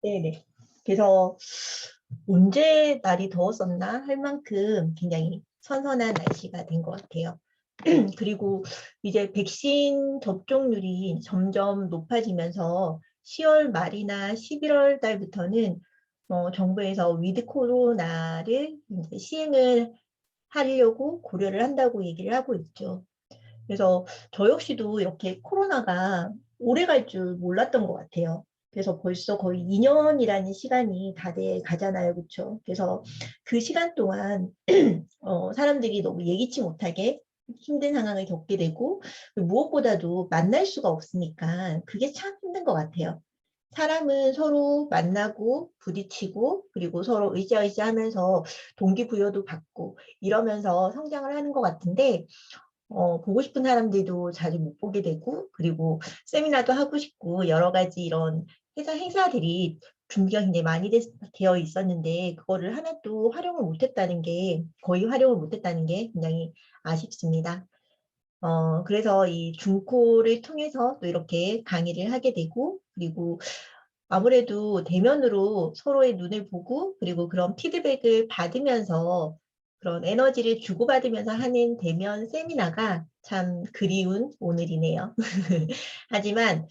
네네. 그래서 언제 날이 더웠었나 할 만큼 굉장히 선선한 날씨가 된 것 같아요. 그리고 이제 백신 접종률이 점점 높아지면서 10월 말이나 11월 달부터는 정부에서 위드 코로나를 이제 시행을 하려고 고려를 한다고 얘기를 하고 있죠. 그래서 저 역시도 이렇게 코로나가 오래 갈 줄 몰랐던 것 같아요. 그래서 벌써 거의 2년이라는 시간이 다 돼 가잖아요. 그렇죠? 그래서 그 시간 동안 사람들이 너무 예기치 못하게 힘든 상황을 겪게 되고 무엇보다도 만날 수가 없으니까 그게 참 힘든 것 같아요. 사람은 서로 만나고 부딪히고 그리고 서로 으쌰으쌰 하면서 동기부여도 받고 이러면서 성장을 하는 것 같은데 보고 싶은 사람들도 자주 못 보게 되고, 그리고 세미나도 하고 싶고, 여러 가지 이런 회사 행사들이 준비가 굉장히 많이 되어 있었는데, 그거를 하나도 활용을 못했다는 게, 거의 활용을 못했다는 게 굉장히 아쉽습니다. 그래서 이 중코를 통해서 또 이렇게 강의를 하게 되고, 그리고 아무래도 대면으로 서로의 눈을 보고, 그리고 그런 피드백을 받으면서 그런 에너지를 주고받으면서 하는 대면 세미나가 참 그리운 오늘이네요. 하지만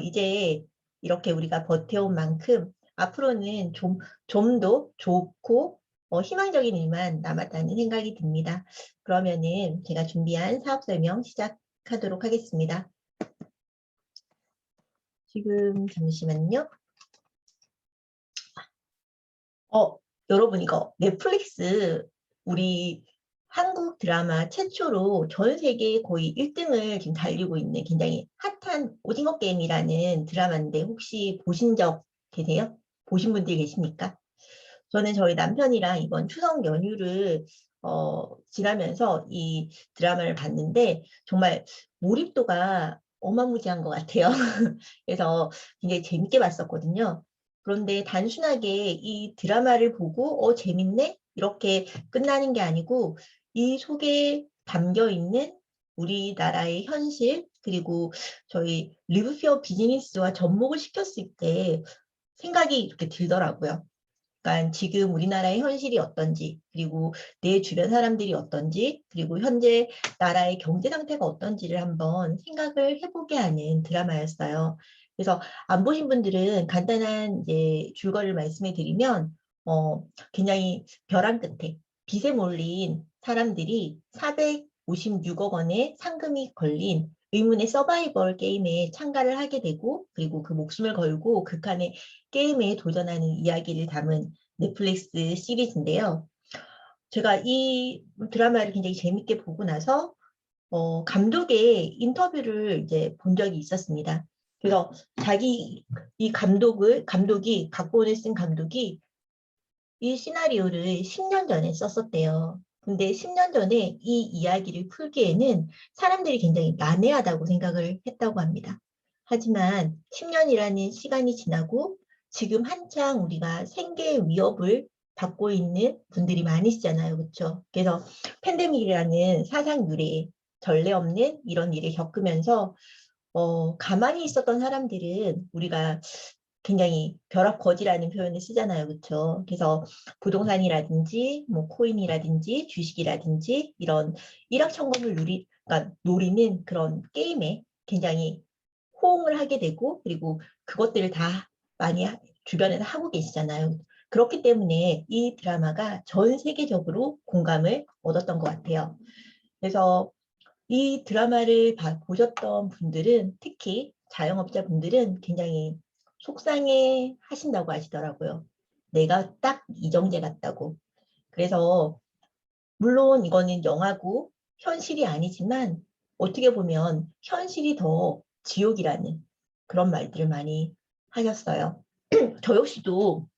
이제 이렇게 우리가 버텨온 만큼 앞으로는 좀 더 좋고 희망적인 일만 남았다는 생각이 듭니다. 그러면은 제가 준비한 사업 설명 시작하도록 하겠습니다. 지금 잠시만요. 여러분 이거 넷플릭스 우리 한국 드라마 최초로 전 세계 거의 1등을 지금 달리고 있는 굉장히 핫한 오징어 게임이라는 드라마인데 혹시 보신 적 계세요? 보신 분들 계십니까? 저는 저희 남편이랑 이번 추석 연휴를 지나면서 이 드라마를 봤는데 정말 몰입도가 어마무지한 것 같아요. 그래서 굉장히 재밌게 봤었거든요. 그런데 단순하게 이 드라마를 보고 재밌네? 이렇게 끝나는 게 아니고 이 속에 담겨 있는 우리나라의 현실 그리고 저희 리브피어 비즈니스와 접목을 시켰을 때 생각이 이렇게 들더라고요. 그러니까 지금 우리나라의 현실이 어떤지, 그리고 내 주변 사람들이 어떤지, 그리고 현재 나라의 경제 상태가 어떤지를 한번 생각을 해보게 하는 드라마였어요. 그래서 안 보신 분들은 간단한 이제 줄거리를 말씀해 드리면, 굉장히 벼랑 끝에 빚에 몰린 사람들이 456억 원의 상금이 걸린 의문의 서바이벌 게임에 참가를 하게 되고, 그리고 그 목숨을 걸고 극한의 게임에 도전하는 이야기를 담은 넷플릭스 시리즈인데요. 제가 이 드라마를 굉장히 재밌게 보고 나서 감독의 인터뷰를 이제 본 적이 있었습니다. 그래서 이 감독이 각본을 쓴 감독이 이 시나리오를 10년 전에 썼었대요. 근데 10년 전에 이 이야기를 풀기에는 사람들이 굉장히 난해하다고 생각을 했다고 합니다. 하지만 10년이라는 시간이 지나고 지금 한창 우리가 생계의 위협을 받고 있는 분들이 많으시잖아요. 그렇죠? 그래서 팬데믹이라는 사상 유례, 전례 없는 이런 일을 겪으면서 가만히 있었던 사람들은 우리가 굉장히 벼락거지라는 표현을 쓰잖아요. 그렇죠? 그래서 부동산이라든지 뭐 코인이라든지 주식이라든지 이런 일확천금을 그러니까 노리는 그런 게임에 굉장히 호응을 하게 되고 그리고 그것들을 다 많이 주변에서 하고 계시잖아요. 그렇기 때문에 이 드라마가 전 세계적으로 공감을 얻었던 것 같아요. 그래서 이 드라마를 보셨던 분들은 특히 자영업자분들은 굉장히 속상해 하신다고 하시더라고요. 내가 딱 이정재 같다고. 그래서 물론 이거는 영화고 현실이 아니지만 어떻게 보면 현실이 더 지옥이라는 그런 말들을 많이 하셨어요. 저 역시도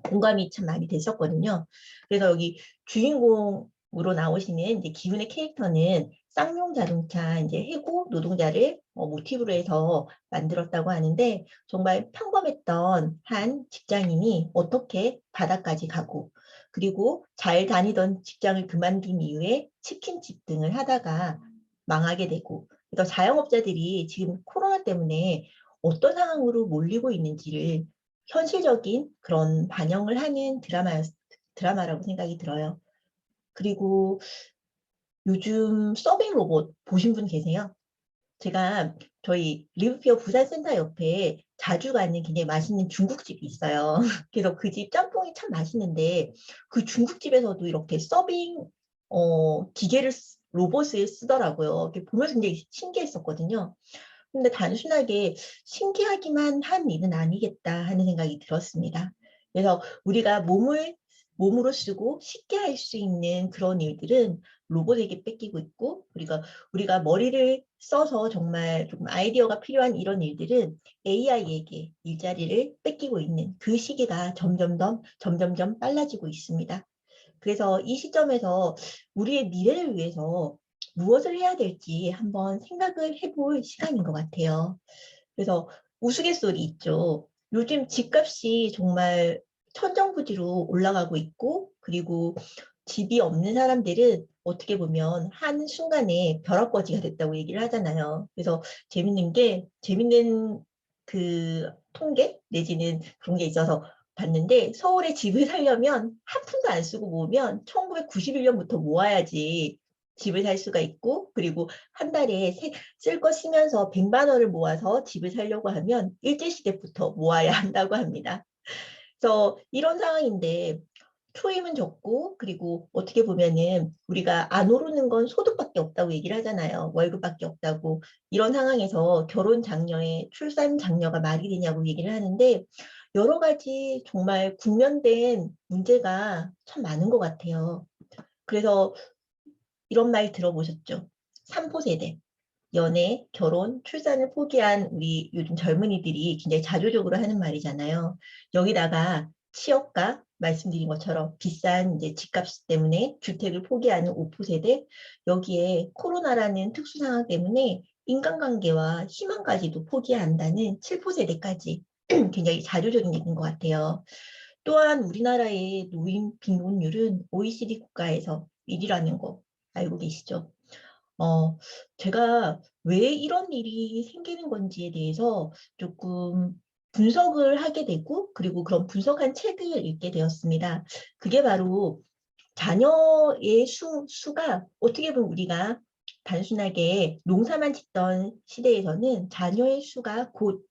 공감이 참 많이 됐었거든요. 그래서 여기 주인공으로 나오시는 이제 기훈의 캐릭터는 쌍용 자동차 이제 해고 노동자를 모티브로 해서 만들었다고 하는데 정말 평범했던 한 직장인이 어떻게 바다까지 가고 그리고 잘 다니던 직장을 그만둔 이후에 치킨집 등을 하다가 망하게 되고 그래서 자영업자들이 지금 코로나 때문에 어떤 상황으로 몰리고 있는지를 현실적인 그런 반영을 하는 드라마라고 생각이 들어요. 그리고 요즘 서빙 로봇 보신 분 계세요? 제가 저희 리브피어 부산센터 옆에 자주 가는 굉장히 맛있는 중국집이 있어요. 그래서 그 집 짬뽕이 참 맛있는데 그 중국집에서도 이렇게 서빙 로봇을 쓰더라고요. 이렇게 보면서 굉장히 신기했었거든요. 근데 단순하게 신기하기만 한 일은 아니겠다 하는 생각이 들었습니다. 그래서 우리가 몸으로 쓰고 쉽게 할 수 있는 그런 일들은 로봇에게 뺏기고 있고, 우리가 머리를 써서 정말 조금 아이디어가 필요한 이런 일들은 AI에게 일자리를 뺏기고 있는 그 시기가 점점점 빨라지고 있습니다. 그래서 이 시점에서 우리의 미래를 위해서 무엇을 해야 될지 한번 생각을 해볼 시간인 것 같아요. 그래서 우스갯소리 있죠. 요즘 집값이 정말 천정부지로 올라가고 있고, 그리고 집이 없는 사람들은 어떻게 보면 한 순간에 벼락거지가 됐다고 얘기를 하잖아요. 그래서 재밌는 그 통계 내지는 그런 게 있어서 봤는데, 서울에 집을 살려면 한 푼도 안 쓰고 모으면 1991년부터 모아야지 집을 살 수가 있고, 그리고 한 달에 쓸 거 쓰면서 100만 원을 모아서 집을 살려고 하면 일제시대부터 모아야 한다고 합니다. 그래서 이런 상황인데 초임은 적고, 그리고 어떻게 보면은 우리가 안 오르는 건 소득밖에 없다고 얘기를 하잖아요. 월급밖에 없다고. 이런 상황에서 결혼 장려에 출산 장려가 말이 되냐고 얘기를 하는데, 여러 가지 정말 국면된 문제가 참 많은 것 같아요. 그래서 이런 말 들어보셨죠? 3포 세대. 연애, 결혼, 출산을 포기한 우리 요즘 젊은이들이 굉장히 자조적으로 하는 말이잖아요. 여기다가 취업과 말씀드린 것처럼 비싼 이제 집값 때문에 주택을 포기하는 5포 세대, 여기에 코로나라는 특수 상황 때문에 인간관계와 희망까지도 포기한다는 7포 세대까지 굉장히 자조적인 얘기인 것 같아요. 또한 우리나라의 노인 빈곤율은 OECD 국가에서 1위라는 거 알고 계시죠? 어, 제가 왜 이런 일이 생기는 건지에 대해서 조금 분석을 하게 되고, 그리고 그런 분석한 책을 읽게 되었습니다. 그게 바로 자녀의 수가 어떻게 보면 우리가 단순하게 농사만 짓던 시대에서는 자녀의 수가 곧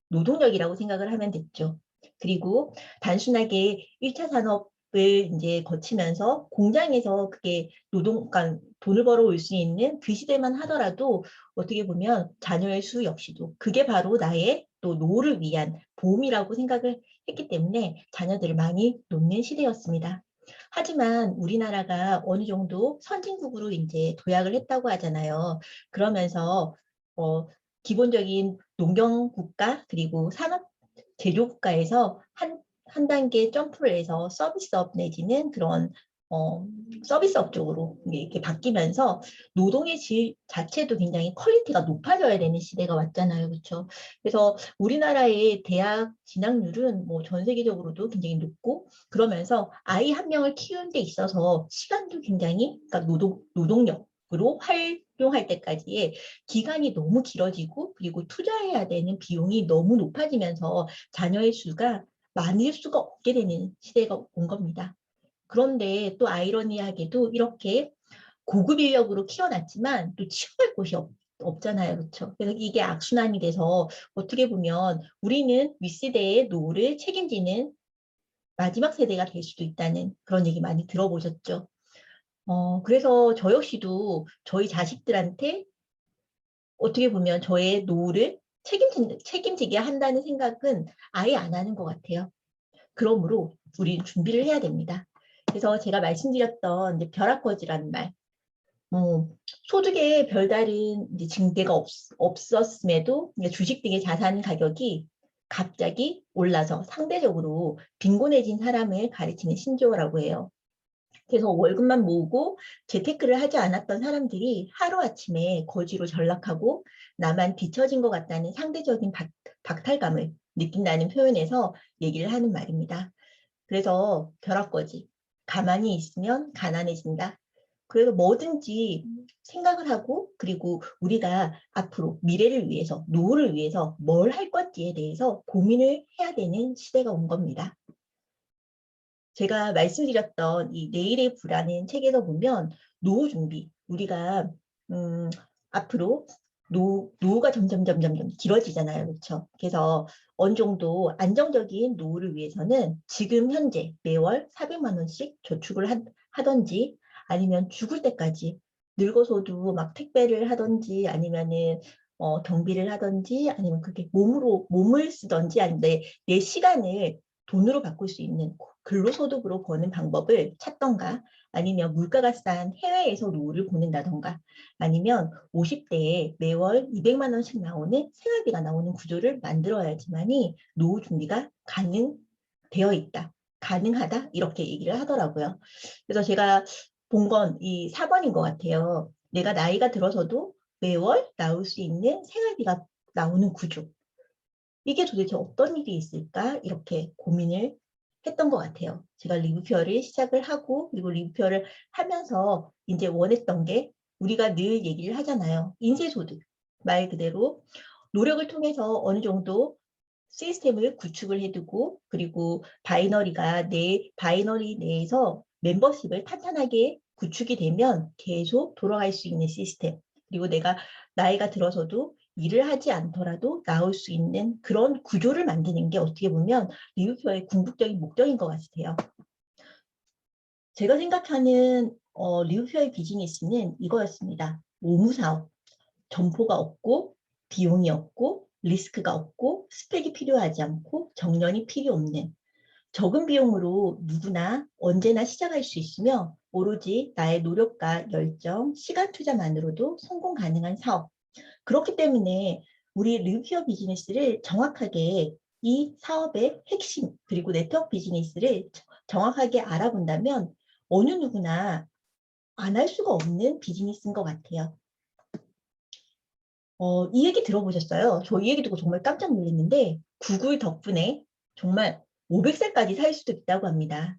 노동력이라고 생각을 하면 됐죠. 그리고 단순하게 1차 산업을 이제 거치면서 공장에서 그게 그러니까 돈을 벌어올 수 있는 그 시대만 하더라도 어떻게 보면 자녀의 수 역시도 그게 바로 나의 또 노후를 위한 보험이라고 생각을 했기 때문에 자녀들을 많이 놓는 시대였습니다. 하지만 우리나라가 어느 정도 선진국으로 이제 도약을 했다고 하잖아요. 그러면서 어, 기본적인 농경 국가 그리고 산업 제조 국가에서 한 단계 점프를 해서 서비스업 내지는 그런 서비스업 쪽으로 이렇게 바뀌면서 노동의 질 자체도 굉장히 퀄리티가 높아져야 되는 시대가 왔잖아요. 그렇죠? 그래서 우리나라의 대학 진학률은 뭐 전 세계적으로도 굉장히 높고, 그러면서 아이 한 명을 키우는 데 있어서 시간도 굉장히, 그러니까 노동력으로 활용할 때까지의 기간이 너무 길어지고, 그리고 투자해야 되는 비용이 너무 높아지면서 자녀의 수가 많을 수가 없게 되는 시대가 온 겁니다. 그런데 또 아이러니하게도 이렇게 고급 인력으로 키워놨지만 또 치워갈 곳이 없잖아요. 그렇죠? 그래서 이게 악순환이 돼서 어떻게 보면 우리는 윗세대의 노후를 책임지는 마지막 세대가 될 수도 있다는 그런 얘기 많이 들어보셨죠? 그래서 저 역시도 저희 자식들한테 어떻게 보면 저의 노후를 책임지게 한다는 생각은 아예 안 하는 것 같아요. 그러므로 우리는 준비를 해야 됩니다. 그래서 제가 말씀드렸던 이제 벼락거지라는 말, 어, 소득에 별다른 이제 증대가 없었음에도 주식 등의 자산 가격이 갑자기 올라서 상대적으로 빈곤해진 사람을 가리키는 신조어라고 해요. 그래서 월급만 모으고 재테크를 하지 않았던 사람들이 하루아침에 거지로 전락하고 나만 뒤처진 것 같다는 상대적인 박탈감을 느낀다는 표현에서 얘기를 하는 말입니다. 그래서 벼락거지. 가만히 있으면 가난해진다. 그래서 뭐든지 생각을 하고 그리고 우리가 앞으로 미래를 위해서 노후를 위해서 뭘 할 건지에 대해서 고민을 해야 되는 시대가 온 겁니다. 제가 말씀드렸던 이 내일의 불안은 책에서 보면 노후 준비, 우리가 앞으로 노후가 점점 길어지잖아요. 그렇죠? 그래서 어느 정도 안정적인 노후를 위해서는 지금 현재 매월 400만 원씩 저축을 하던지 아니면 죽을 때까지 늙어서도 막 택배를 하던지 아니면은 경비를 하던지 아니면 그게 몸을 쓰던지 아니면 내 시간을 돈으로 바꿀 수 있는 근로소득으로 버는 방법을 찾던가 아니면 물가가 싼 해외에서 노후를 보낸다던가 아니면 50대에 매월 200만 원씩 나오는 생활비가 나오는 구조를 만들어야지만이 노후 준비가 가능되어 있다. 가능하다 이렇게 얘기를 하더라고요. 그래서 제가 본 건 이 4번인 것 같아요. 내가 나이가 들어서도 매월 나올 수 있는 생활비가 나오는 구조. 이게 도대체 어떤 일이 있을까? 이렇게 고민을 했던 것 같아요. 제가 리뷰표를 시작을 하고 그리고 리뷰표를 하면서 이제 원했던 게 우리가 늘 얘기를 하잖아요. 인쇄소득. 말 그대로 노력을 통해서 어느 정도 시스템을 구축을 해두고 그리고 바이너리 내에서 멤버십을 탄탄하게 구축이 되면 계속 돌아갈 수 있는 시스템. 그리고 내가 나이가 들어서도 일을 하지 않더라도 나올 수 있는 그런 구조를 만드는 게 어떻게 보면 리뷰표의 궁극적인 목적인 것 같아요. 제가 생각하는 리뷰표의 비즈니스는 이거였습니다. 오무사업, 점포가 없고 비용이 없고 리스크가 없고 스펙이 필요하지 않고 정년이 필요 없는 적은 비용으로 누구나 언제나 시작할 수 있으며 오로지 나의 노력과 열정, 시간 투자만으로도 성공 가능한 사업. 그렇기 때문에 우리 리뷰어 비즈니스를 정확하게 이 사업의 핵심 그리고 네트워크 비즈니스를 정확하게 알아본다면 어느 누구나 안 할 수가 없는 비즈니스인 것 같아요. 이 얘기 들어보셨어요? 저 이 얘기 듣고 정말 깜짝 놀랐는데 구글 덕분에 정말 500살까지 살 수도 있다고 합니다.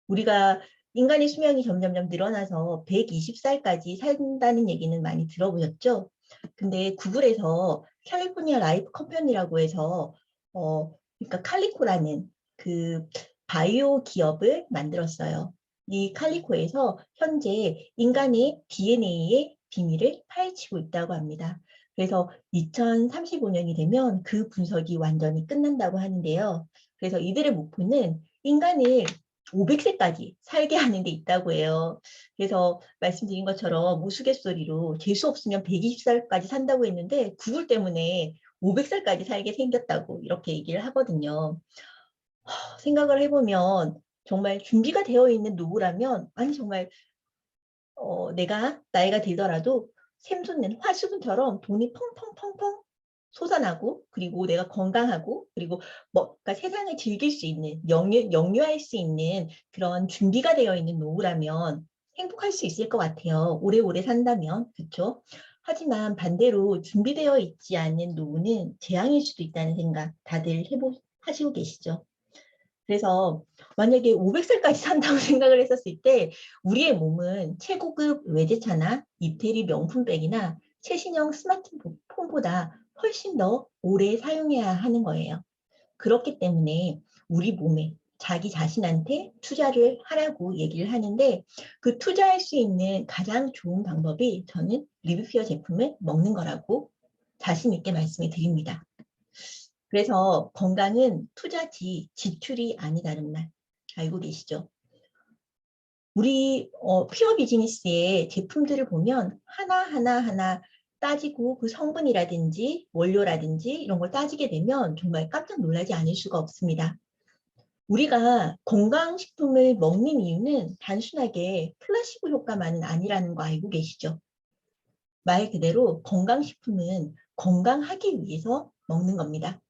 우리가 인간의 수명이 점점점 늘어나서 120살까지 산다는 얘기는 많이 들어보셨죠? 근데 구글에서 캘리포니아 라이프 컴퍼니라고 해서 그러니까 칼리코라는 그 바이오 기업을 만들었어요. 이 칼리코에서 현재 인간의 DNA의 비밀을 파헤치고 있다고 합니다. 그래서 2035년이 되면 그 분석이 완전히 끝난다고 하는데요. 그래서 이들의 목표는 인간을 500세까지 살게 하는 데 있다고 해요. 그래서 말씀드린 것처럼 우스갯소리로 재수 없으면 120살까지 산다고 했는데 구글 때문에 500살까지 살게 생겼다고 이렇게 얘기를 하거든요. 생각을 해보면 정말 준비가 되어 있는 노후라면 아니 정말 내가 나이가 들더라도 샘솟는 화수분처럼 돈이 펑펑펑펑 솟아나고 그리고 내가 건강하고 그리고 그러니까 세상을 즐길 수 있는 영유할 수 있는 그런 준비가 되어 있는 노후라면 행복할 수 있을 것 같아요. 오래오래 산다면 그렇죠? 하지만 반대로 준비되어 있지 않는 노후는 재앙일 수도 있다는 생각 다들 하시고 계시죠? 그래서 만약에 500살까지 산다고 생각을 했었을 때 우리의 몸은 최고급 외제차나 이태리 명품백이나 최신형 스마트폰보다 훨씬 더 오래 사용해야 하는 거예요. 그렇기 때문에 우리 몸에 자기 자신한테 투자를 하라고 얘기를 하는데 그 투자할 수 있는 가장 좋은 방법이 저는 리뷰피어 제품을 먹는 거라고 자신 있게 말씀을 드립니다. 그래서 건강은 투자지 지출이 아니다는 말 알고 계시죠? 우리 퓨어 비즈니스의 제품들을 보면 하나 따지고 그 성분이라든지 원료라든지 이런 걸 따지게 되면 정말 깜짝 놀라지 않을 수가 없습니다. 우리가 건강식품을 먹는 이유는 단순하게 플라시보 효과만은 아니라는 거 알고 계시죠? 말 그대로 건강식품은 건강하기 위해서 먹는 겁니다.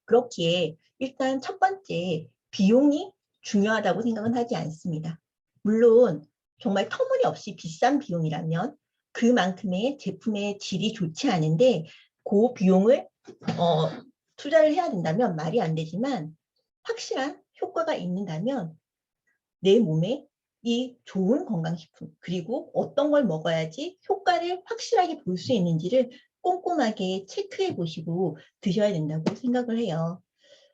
그렇기에 일단 첫 번째 비용이 중요하다고 생각은 하지 않습니다. 물론 정말 터무니없이 비싼 비용이라면 그만큼의 제품의 질이 좋지 않은데 그 비용을 투자를 해야 된다면 말이 안 되지만 확실한 효과가 있는다면 내 몸에 이 좋은 건강식품, 그리고 어떤 걸 먹어야지 효과를 확실하게 볼 수 있는지를 꼼꼼하게 체크해 보시고 드셔야 된다고 생각을 해요.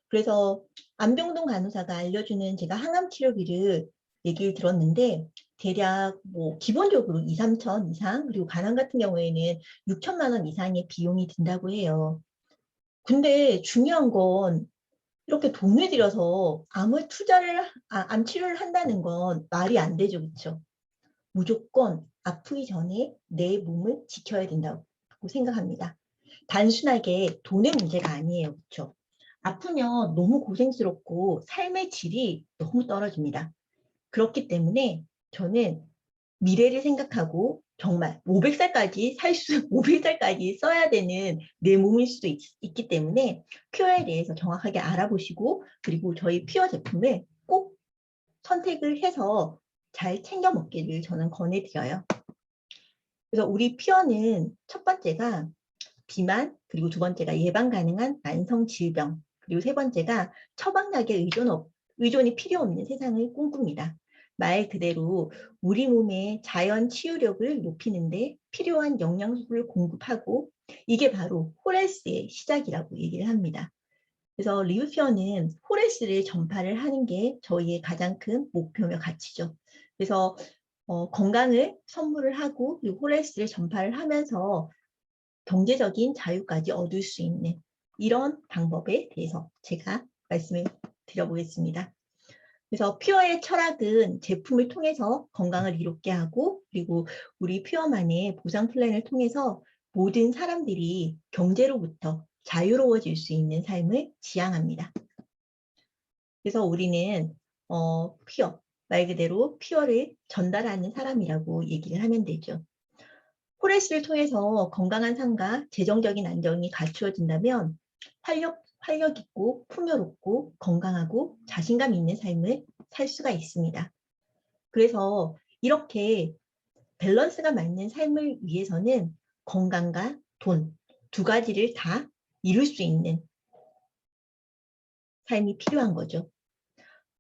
그래서 안병동 간호사가 알려주는 제가 항암 치료비를 얘기를 들었는데, 대략 뭐 기본적으로 2, 3천 이상, 그리고 간암 같은 경우에는 6천만 원 이상의 비용이 든다고 해요. 근데 중요한 건 이렇게 돈을 들여서 암 치료를 한다는 건 말이 안 되죠, 그렇죠? 무조건 아프기 전에 내 몸을 지켜야 된다고 생각합니다. 단순하게 돈의 문제가 아니에요, 그렇죠? 아프면 너무 고생스럽고 삶의 질이 너무 떨어집니다. 그렇기 때문에 저는 미래를 생각하고 정말 500살까지 500살까지 써야 되는 내 몸일 수도 있기 때문에 퓨어에 대해서 정확하게 알아보시고, 그리고 저희 퓨어 제품을 꼭 선택을 해서 잘 챙겨 먹기를 저는 권해드려요. 그래서 우리 퓨어는 첫 번째가 비만, 그리고 두 번째가 예방 가능한 만성 질병, 그리고 세 번째가 처방약의 의존이 필요 없는 세상을 꿈꿉니다. 말 그대로 우리 몸의 자연 치유력을 높이는데 필요한 영양소를 공급하고, 이게 바로 호레스의 시작이라고 얘기를 합니다. 그래서 리브퓨어는 호레스를 전파를 하는 게 저희의 가장 큰 목표며 가치죠. 그래서 건강을 선물을 하고 이 호레스를 전파를 하면서 경제적인 자유까지 얻을 수 있는 이런 방법에 대해서 제가 말씀을 드려보겠습니다. 그래서 퓨어의 철학은 제품을 통해서 건강을 이롭게 하고, 그리고 우리 퓨어만의 보상 플랜을 통해서 모든 사람들이 경제로부터 자유로워질 수 있는 삶을 지향합니다. 그래서 우리는 퓨어, 말 그대로 퓨어를 전달하는 사람이라고 얘기를 하면 되죠. 포레스를 통해서 건강한 삶과 재정적인 안정이 갖추어진다면 활력 있고 풍요롭고 건강하고 자신감 있는 삶을 살 수가 있습니다. 그래서 이렇게 밸런스가 맞는 삶을 위해서는 건강과 돈 두 가지를 다 이룰 수 있는 삶이 필요한 거죠.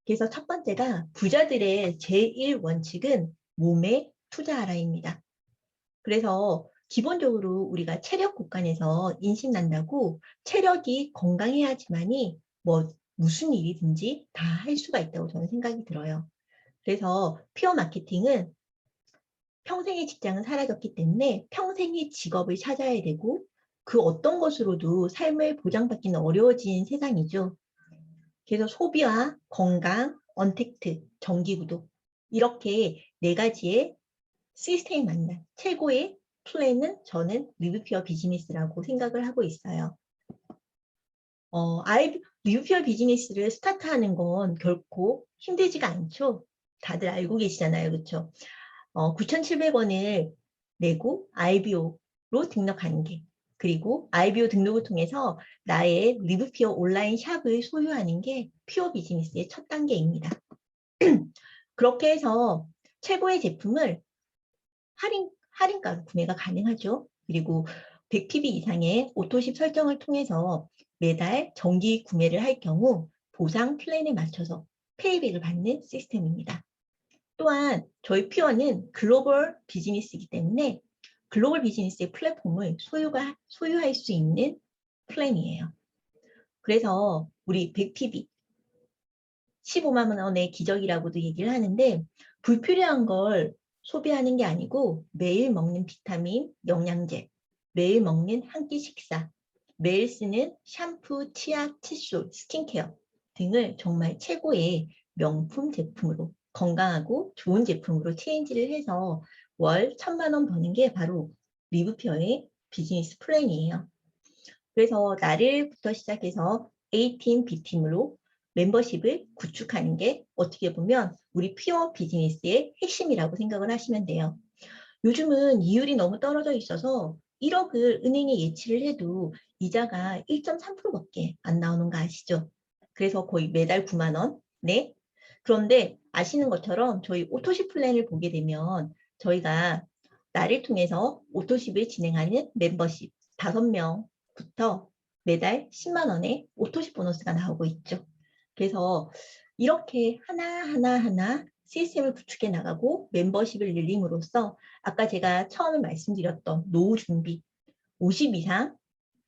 그래서 첫 번째가 부자들의 제1 원칙은 몸에 투자하라입니다. 그래서 기본적으로 우리가 체력 국간에서 인식 난다고 체력이 건강해야지만이 뭐 무슨 일이든지 다 할 수가 있다고 저는 생각이 들어요. 그래서 퓨어 마케팅은 평생의 직장은 사라졌기 때문에 평생의 직업을 찾아야 되고, 그 어떤 것으로도 삶을 보장받기는 어려워진 세상이죠. 그래서 소비와 건강, 언택트, 정기구독, 이렇게 네 가지의 시스템이 만난 최고의 플랜은 저는 리뷰피어 비즈니스라고 생각을 하고 있어요. 리뷰피어 비즈니스를 스타트하는 건 결코 힘들지가 않죠. 다들 알고 계시잖아요, 그렇죠? 9,700원을 내고 IBO로 등록하는 게, 그리고 IBO 등록을 통해서 나의 리뷰피어 온라인 샵을 소유하는 게 퓨어 비즈니스의 첫 단계입니다. 그렇게 해서 최고의 제품을 할인가로 구매가 가능하죠. 그리고 100PB 이상의 오토십 설정을 통해서 매달 정기 구매를 할 경우 보상 플랜에 맞춰서 페이백을 받는 시스템입니다. 또한 저희 퓨어는 글로벌 비즈니스이기 때문에 글로벌 비즈니스의 플랫폼을 소유할 수 있는 플랜이에요. 그래서 우리 100PB 15만 원의 기적이라고도 얘기를 하는데, 불필요한 걸 소비하는 게 아니고 매일 먹는 비타민, 영양제, 매일 먹는 한 끼 식사, 매일 쓰는 샴푸, 치약, 칫솔, 스킨케어 등을 정말 최고의 명품 제품으로, 건강하고 좋은 제품으로 체인지를 해서 월 1,000만 원 버는 게 바로 리브피어의 비즈니스 플랜이에요. 그래서 나를부터 시작해서 A팀, B팀으로 멤버십을 구축하는 게 어떻게 보면 우리 퓨어 비즈니스의 핵심이라고 생각을 하시면 돼요. 요즘은 이율이 너무 떨어져 있어서 1억을 은행에 예치를 해도 이자가 1.3%밖에 안 나오는 거 아시죠? 그래서 거의 매달 9만 원. 네. 그런데 아시는 것처럼 저희 오토십 플랜을 보게 되면 저희가 나를 통해서 오토십을 진행하는 멤버십 5명부터 매달 10만 원의 오토십 보너스가 나오고 있죠. 그래서 이렇게 하나하나 시스템을 구축해 나가고 멤버십을 늘림으로써 아까 제가 처음에 말씀드렸던 노후 준비 50 이상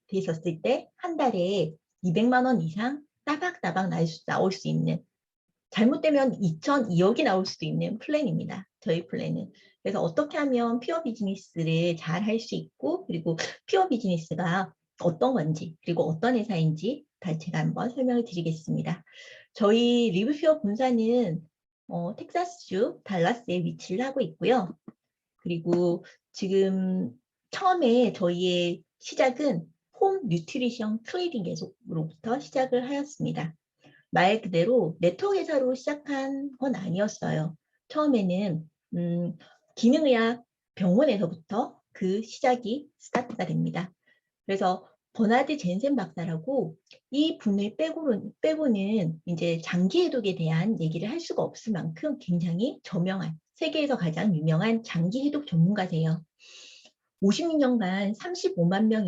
돼 있었을 때 한 달에 200만 원 이상 따박따박 나올 수 있는, 잘못되면 2,002억이 나올 수도 있는 플랜입니다. 저희 플랜은. 그래서 어떻게 하면 퓨어 비즈니스를 잘 할 수 있고, 그리고 퓨어 비즈니스가 어떤 건지, 그리고 어떤 회사인지 다시 제가 한번 설명을 드리겠습니다. 저희 리브퓨어 본사는 텍사스주 달라스에 위치를 하고 있고요. 그리고 지금 처음에 저희의 시작은 홈 뉴트리션 트레이딩에서로부터 시작을 하였습니다. 말 그대로 네트워크 회사로 시작한 건 아니었어요. 처음에는 기능의학 병원에서부터 그 시작이 스타트가 됩니다. 그래서 버나드 젠센 박사라고 이 분을 빼고는 이제 장기 해독에 대한 얘기를 할 수가 없을 만큼 굉장히 저명한, 세계에서 가장 유명한 장기 해독 전문가세요. 56년간 35만 명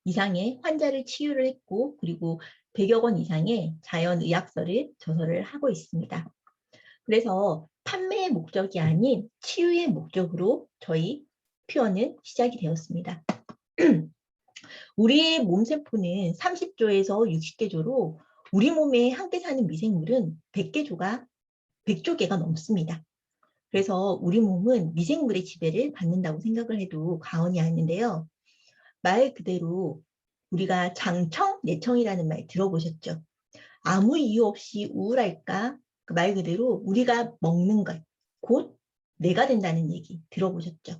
이상의 환자를 치유를 했고, 그리고 100여 권 이상의 자연의학서를 저서를 하고 있습니다. 그래서 판매의 목적이 아닌 치유의 목적으로 저희 퓨어는 시작이 되었습니다. 우리의 몸세포는 30조에서 60개조로 우리 몸에 함께 사는 미생물은 100조 개가 넘습니다. 그래서 우리 몸은 미생물의 지배를 받는다고 생각을 해도 과언이 아닌데요. 말 그대로 우리가 장청, 내청이라는 말 들어보셨죠? 아무 이유 없이 우울할까? 그 말 그대로 우리가 먹는 것, 곧 내가 된다는 얘기 들어보셨죠?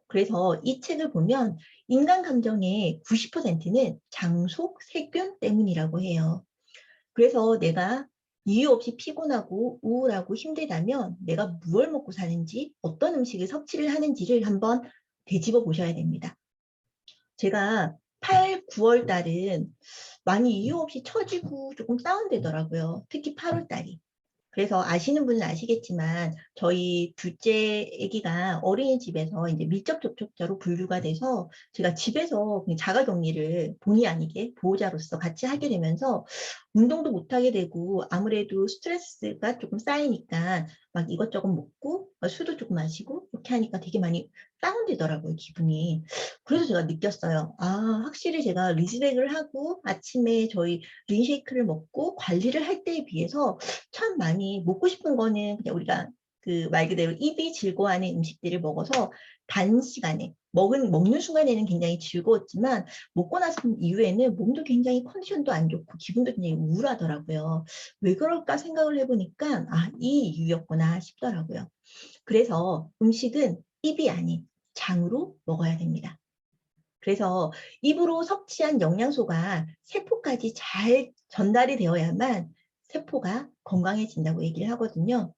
그래서 이 책을 보면 인간 감정의 90%는 장속, 세균 때문이라고 해요. 그래서 내가 이유 없이 피곤하고 우울하고 힘들다면 내가 무엇을 먹고 사는지, 어떤 음식을 섭취를 하는지를 한번 되짚어 보셔야 됩니다. 제가 8, 9월 달은 많이 이유 없이 처지고 조금 다운되더라고요. 특히 8월 달이. 그래서 아시는 분은 아시겠지만 저희 둘째 아기가 어린이집에서 이제 밀접 접촉자로 분류가 돼서 제가 집에서 그냥 자가격리를 본의 아니게 보호자로서 같이 하게 되면서 운동도 못하게 되고, 아무래도 스트레스가 조금 쌓이니까 막 이것저것 먹고 술도 조금 마시고 이렇게 하니까 되게 많이 다운되더라고요, 기분이. 그래서 제가 느꼈어요. 아, 확실히 제가 리즈백을 하고 아침에 저희 린쉐이크를 먹고 관리를 할 때에 비해서 참 많이 먹고 싶은 거는 그냥 우리가 그 말 그대로 입이 즐거워하는 음식들을 먹어서 단시간에 먹는 순간에는 굉장히 즐거웠지만 먹고 나서 이후에는 몸도 굉장히 컨디션도 안 좋고 기분도 굉장히 우울하더라고요. 왜 그럴까 생각을 해보니까 이 이유였구나 싶더라고요. 그래서 음식은 입이 아닌 장으로 먹어야 됩니다. 그래서 입으로 섭취한 영양소가 세포까지 잘 전달이 되어야만 세포가 건강해진다고 얘기를 하거든요.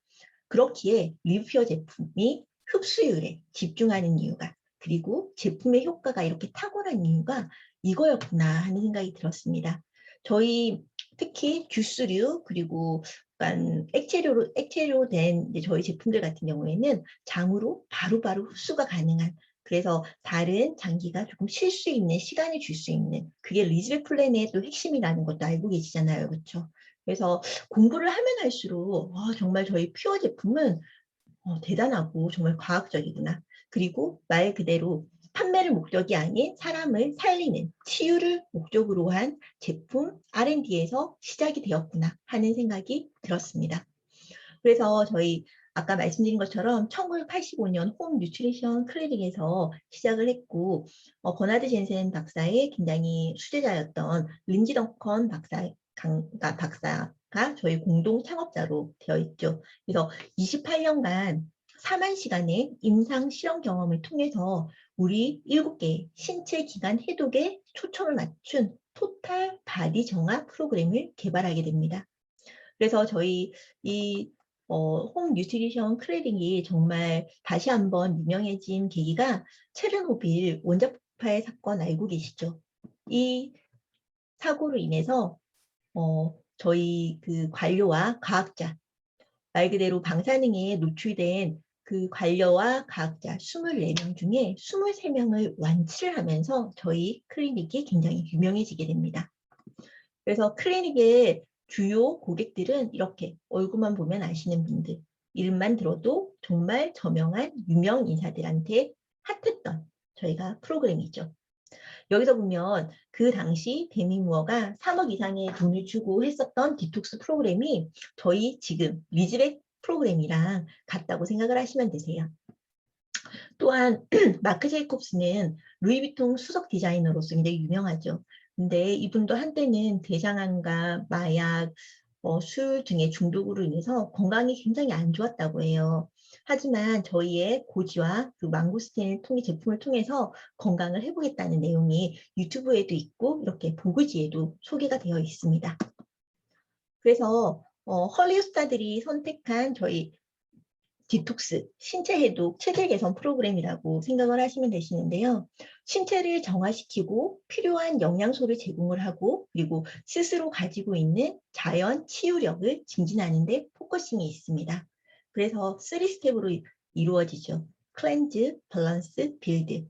그렇기에 리뷰어 제품이 흡수율에 집중하는 이유가, 그리고 제품의 효과가 이렇게 탁월한 이유가 이거였구나 하는 생각이 들었습니다. 저희 특히 주스류, 그리고 약간 액체로 된 저희 제품들 같은 경우에는 장으로 바로바로 흡수가 가능한, 그래서 다른 장기가 조금 쉴 수 있는 시간을 줄 수 있는, 그게 리즈백 플랜의 또 핵심이라는 것도 알고 계시잖아요. 그렇죠? 그래서 공부를 하면 할수록 정말 저희 퓨어 제품은 대단하고 정말 과학적이구나. 그리고 말 그대로 판매를 목적이 아닌 사람을 살리는 치유를 목적으로 한 제품 R&D에서 시작이 되었구나 하는 생각이 들었습니다. 그래서 저희 아까 말씀드린 것처럼 1985년 홈 뉴트리션 클리닉에서 시작을 했고, 버나드 젠센 박사의 굉장히 수제자였던 린지 덩컨 박사가 저희 공동 창업자로 되어 있죠. 그래서 28년간 4만 시간의 임상 실험 경험을 통해서 우리 7개 신체 기관 해독에 초점을 맞춘 토탈 바디 정화 프로그램을 개발하게 됩니다. 그래서 저희 이 홈 뉴트리션 클리닉이 정말 다시 한번 유명해진 계기가 체르노빌 원자폭 폭발 사건 알고 계시죠? 이 사고로 인해서 저희 그 관료와 과학자, 말 그대로 방사능에 노출된 그 관료와 과학자 24명 중에 23명을 완치를 하면서 저희 클리닉이 굉장히 유명해지게 됩니다. 그래서 클리닉의 주요 고객들은 이렇게 얼굴만 보면 아시는 분들, 이름만 들어도 정말 저명한 유명 인사들한테 핫했던 저희가 프로그램이죠. 여기서 보면 그 당시 데미 무어가 3억 이상의 돈을 주고 했었던 디톡스 프로그램이 저희 지금 리즈백 프로그램이랑 같다고 생각을 하시면 되세요. 또한 마크 제이콥스는 루이비통 수석 디자이너로서 굉장히 유명하죠. 근데 이분도 한때는 대장암과 마약, 술 등의 중독으로 인해서 건강이 굉장히 안 좋았다고 해요. 하지만 저희의 고지와 그 망고스틴 제품을 통해서 건강을 회복했다는 내용이 유튜브에도 있고 이렇게 보그지에도 소개가 되어 있습니다. 그래서 헐리우드 스타들이 선택한 저희 디톡스, 신체 해독, 체질 개선 프로그램이라고 생각을 하시면 되시는데요. 신체를 정화시키고 필요한 영양소를 제공을 하고 그리고 스스로 가지고 있는 자연 치유력을 증진하는 데 포커싱이 있습니다. 그래서 3스텝으로 이루어지죠. 클렌즈, 밸런스, 빌드.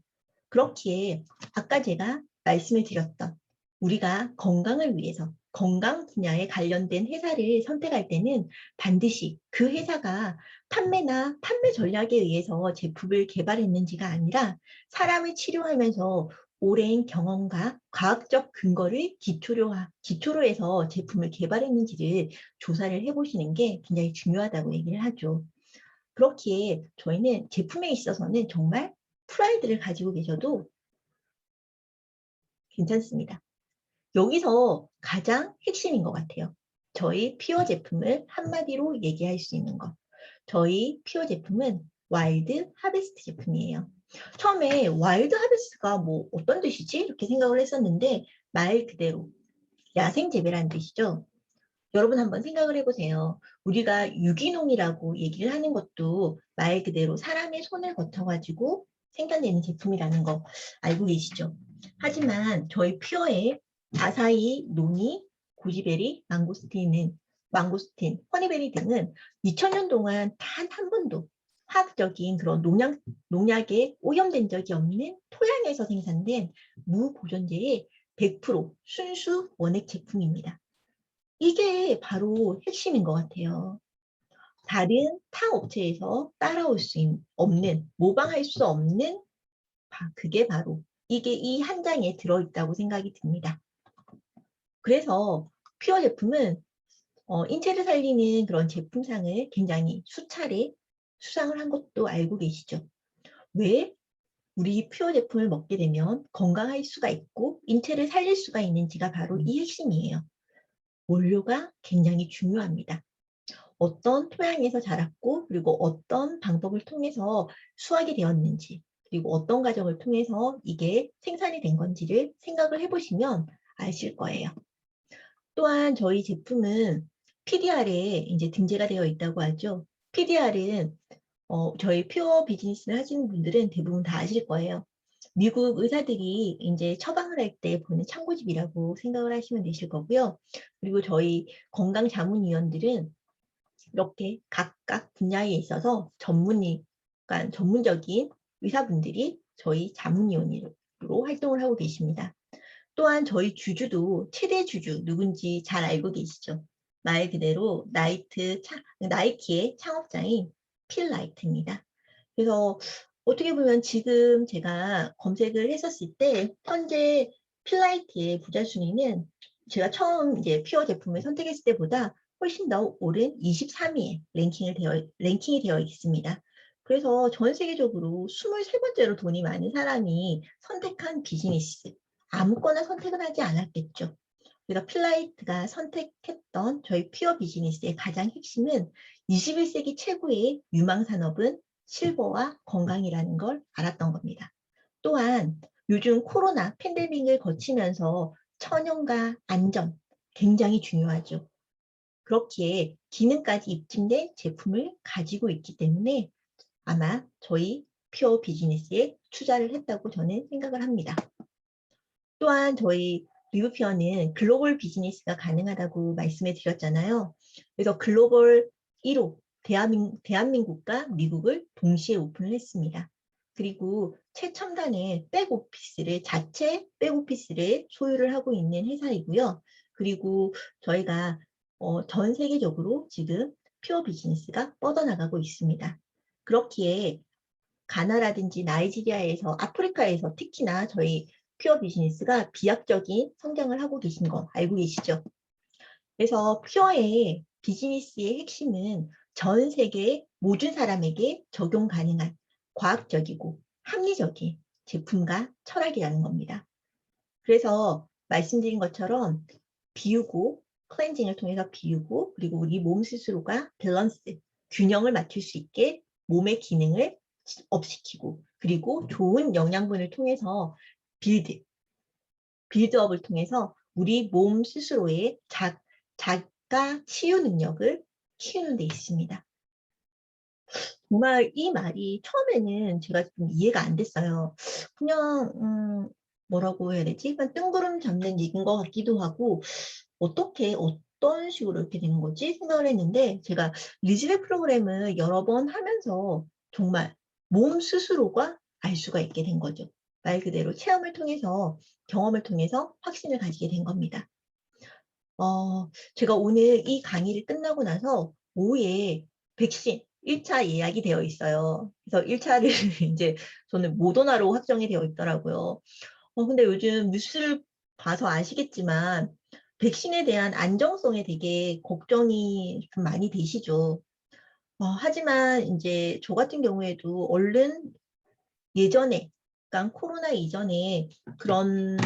그렇기에 아까 제가 말씀을 드렸던 우리가 건강을 위해서 건강 분야에 관련된 회사를 선택할 때는 반드시 그 회사가 판매나 판매 전략에 의해서 제품을 개발했는지가 아니라 사람을 치료하면서 오랜 경험과 과학적 근거를 기초로 해서 제품을 개발했는지를 조사를 해보시는 게 굉장히 중요하다고 얘기를 하죠. 그렇기에 저희는 제품에 있어서는 정말 프라이드를 가지고 계셔도 괜찮습니다. 여기서 가장 핵심인 것 같아요. 저희 피어 제품을 한마디로 얘기할 수 있는 것. 저희 피어 제품은 와일드 하베스트 제품이에요. 처음에 와일드 하베스트가 뭐 어떤 뜻이지? 이렇게 생각을 했었는데 말 그대로 야생 재배라는 뜻이죠. 여러분 한번 생각을 해보세요. 우리가 유기농이라고 얘기를 하는 것도 말 그대로 사람의 손을 거쳐가지고 생산되는 제품이라는 거 알고 계시죠? 하지만 저희 퓨어의 아사히, 노니, 고지베리, 망고스틴, 허니베리 등은 2000년 동안 단 한 번도 화학적인 그런 농약에 오염된 적이 없는 토양에서 생산된 무보존제의 100% 순수 원액 제품입니다. 이게 바로 핵심인 것 같아요. 다른 타 업체에서 따라올 수 없는, 모방할 수 없는 그게 바로 이게 이 한 장에 들어있다고 생각이 듭니다. 그래서 퓨어 제품은 인체를 살리는 그런 제품상을 굉장히 수차례 수상을 한 것도 알고 계시죠? 왜 우리 퓨어 제품을 먹게 되면 건강할 수가 있고 인체를 살릴 수가 있는지가 바로 이 핵심이에요. 원료가 굉장히 중요합니다. 어떤 토양에서 자랐고 그리고 어떤 방법을 통해서 수확이 되었는지 그리고 어떤 과정을 통해서 이게 생산이 된 건지를 생각을 해보시면 아실 거예요. 또한 저희 제품은 PDR에 이제 등재가 되어 있다고 하죠. PDR은 저희 퓨어 비즈니스를 하시는 분들은 대부분 다 아실 거예요. 미국 의사들이 이제 처방을 할 때 보는 참고집이라고 생각을 하시면 되실 거고요. 그리고 저희 건강자문위원들은 이렇게 각각 분야에 있어서 그러니까 전문적인 의사분들이 저희 자문위원으로 활동을 하고 계십니다. 또한 저희 주주도 최대 주주 누군지 잘 알고 계시죠? 말 그대로 나이키의 창업자인 필 라이트입니다. 그래서 어떻게 보면 지금 제가 검색을 했었을 때 현재 필 라이트의 부자 순위는 제가 처음 이제 퓨어 제품을 선택했을 때보다 훨씬 더 오른 23위에 랭킹이 되어 있습니다. 그래서 전 세계적으로 23번째로 돈이 많은 사람이 선택한 비즈니스, 아무거나 선택은 하지 않았겠죠. 그래서 필라이트가 선택했던 저희 퓨어 비즈니스의 가장 핵심은 21세기 최고의 유망 산업은 실버와 건강이라는 걸 알았던 겁니다. 또한 요즘 코로나 팬데믹을 거치면서 천연과 안전 굉장히 중요하죠. 그렇기에 기능까지 입증된 제품을 가지고 있기 때문에 아마 저희 퓨어 비즈니스에 투자를 했다고 저는 생각을 합니다. 또한 저희 리브퓨어는 글로벌 비즈니스가 가능하다고 말씀해 드렸잖아요. 그래서 글로벌 1호 대한민국과 미국을 동시에 오픈을 했습니다. 그리고 최첨단의 자체 백오피스를 소유를 하고 있는 회사이고요. 그리고 저희가 전 세계적으로 지금 퓨어 비즈니스가 뻗어나가고 있습니다. 그렇기에 가나라든지 나이지리아에서, 아프리카에서 특히나 저희 퓨어 비즈니스가 비약적인 성장을 하고 계신 거 알고 계시죠? 그래서 퓨어의 비즈니스의 핵심은 전 세계 모든 사람에게 적용 가능한 과학적이고 합리적인 제품과 철학이라는 겁니다. 그래서 말씀드린 것처럼 비우고, 클렌징을 통해서 비우고, 그리고 우리 몸 스스로가 밸런스, 균형을 맞출 수 있게 몸의 기능을 업시키고, 그리고 좋은 영양분을 통해서 빌드업을 통해서 우리 몸 스스로의 자가 치유 능력을 키우는 데 있습니다. 정말 이 말이 처음에는 제가 좀 이해가 안 됐어요. 그냥 뭐라고 해야 되지? 그냥 뜬구름 잡는 얘기인 것 같기도 하고 어떤 식으로 이렇게 되는 거지? 생각을 했는데 제가 리즈백 프로그램을 여러 번 하면서 정말 몸 스스로가 알 수가 있게 된 거죠. 말 그대로 체험을 통해서 경험을 통해서 확신을 가지게 된 겁니다. 제가 오늘 이 강의를 끝나고 나서 오후에 백신 1차 예약이 되어 있어요. 그래서 1차를 이제 저는 모더나로 확정이 되어 있더라고요. 근데 요즘 뉴스를 봐서 아시겠지만 백신에 대한 안정성에 되게 걱정이 좀 많이 되시죠. 하지만 이제 저 같은 경우에도 얼른 예전에, 그러니까 코로나 이전에 그런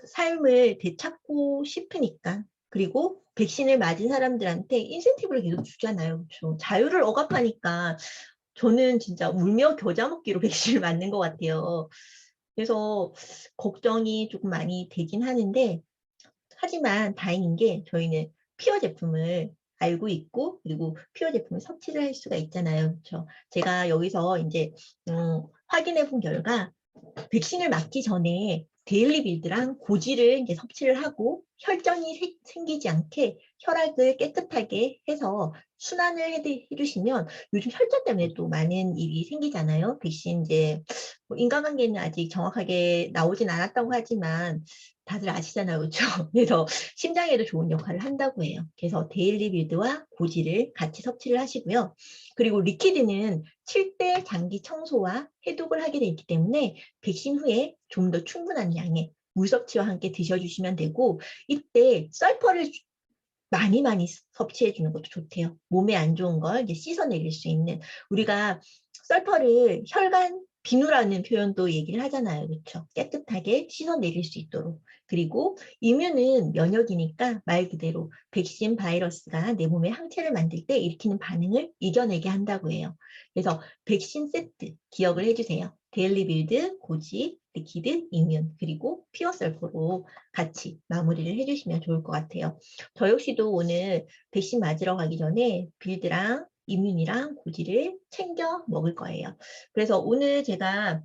삶을 되찾고 싶으니까, 그리고 백신을 맞은 사람들한테 인센티브를 계속 주잖아요. 그렇죠? 자유를 억압하니까 저는 진짜 울며 겨자 먹기로 백신을 맞는 것 같아요. 그래서 걱정이 조금 많이 되긴 하는데, 하지만 다행인 게 저희는 피어 제품을 알고 있고, 그리고 피어 제품을 섭취를 할 수가 있잖아요. 그렇죠? 제가 여기서 이제 확인해 본 결과 백신을 맞기 전에 데일리 빌드랑 고지를 이제 섭취를 하고 혈전이 생기지 않게 혈액을 깨끗하게 해서 순환을 해주시면 요즘 혈전 때문에 또 많은 일이 생기잖아요. 백신 이제 뭐 인과관계는 아직 정확하게 나오진 않았다고 하지만 다들 아시잖아요. 그렇죠? 그래서 심장에도 좋은 역할을 한다고 해요. 그래서 데일리 빌드와 고지를 같이 섭취를 하시고요. 그리고 리퀴드는 7대 장기 청소와 해독을 하게 되기 때문에 백신 후에 좀 더 충분한 양의 물 섭취와 함께 드셔주시면 되고, 이때 썰퍼를 많이 많이 섭취해 주는 것도 좋대요. 몸에 안 좋은 걸 이제 씻어내릴 수 있는, 우리가 썰퍼를 혈관 비누라는 표현도 얘기를 하잖아요. 그렇죠? 깨끗하게 씻어내릴 수 있도록. 그리고 이뮨은 면역이니까 말 그대로 백신 바이러스가 내 몸에 항체를 만들 때 일으키는 반응을 이겨내게 한다고 해요. 그래서 백신 세트 기억을 해주세요. 데일리 빌드, 고지, 리퀴드, 이뮨, 그리고 피어 썰퍼로 같이 마무리를 해주시면 좋을 것 같아요. 저 역시도 오늘 백신 맞으러 가기 전에 빌드랑 이뮨이랑 고지를 챙겨 먹을 거예요. 그래서 오늘 제가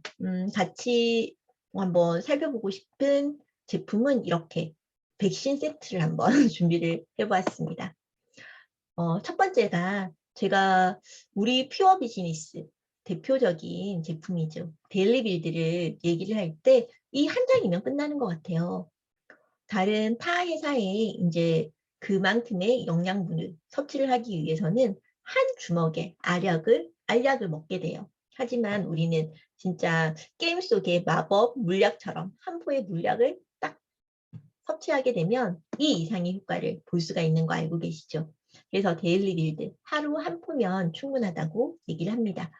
같이 한번 살펴보고 싶은 제품은 이렇게 백신 세트를 한번 준비를 해보았습니다. 첫 번째가 제가 우리 퓨어 비즈니스 대표적인 제품이죠. 데일리 빌드를 얘기를 할 때 이 한 장이면 끝나는 것 같아요. 다른 타 회사에 이제 그만큼의 영양분을 섭취를 하기 위해서는 한 주먹의 알약을 먹게 돼요. 하지만 우리는 진짜 게임 속의 마법 물약처럼 한 포의 물약을 딱 섭취하게 되면 이 이상의 효과를 볼 수가 있는 거 알고 계시죠? 그래서 데일리 빌드 하루 한 포면 충분하다고 얘기를 합니다.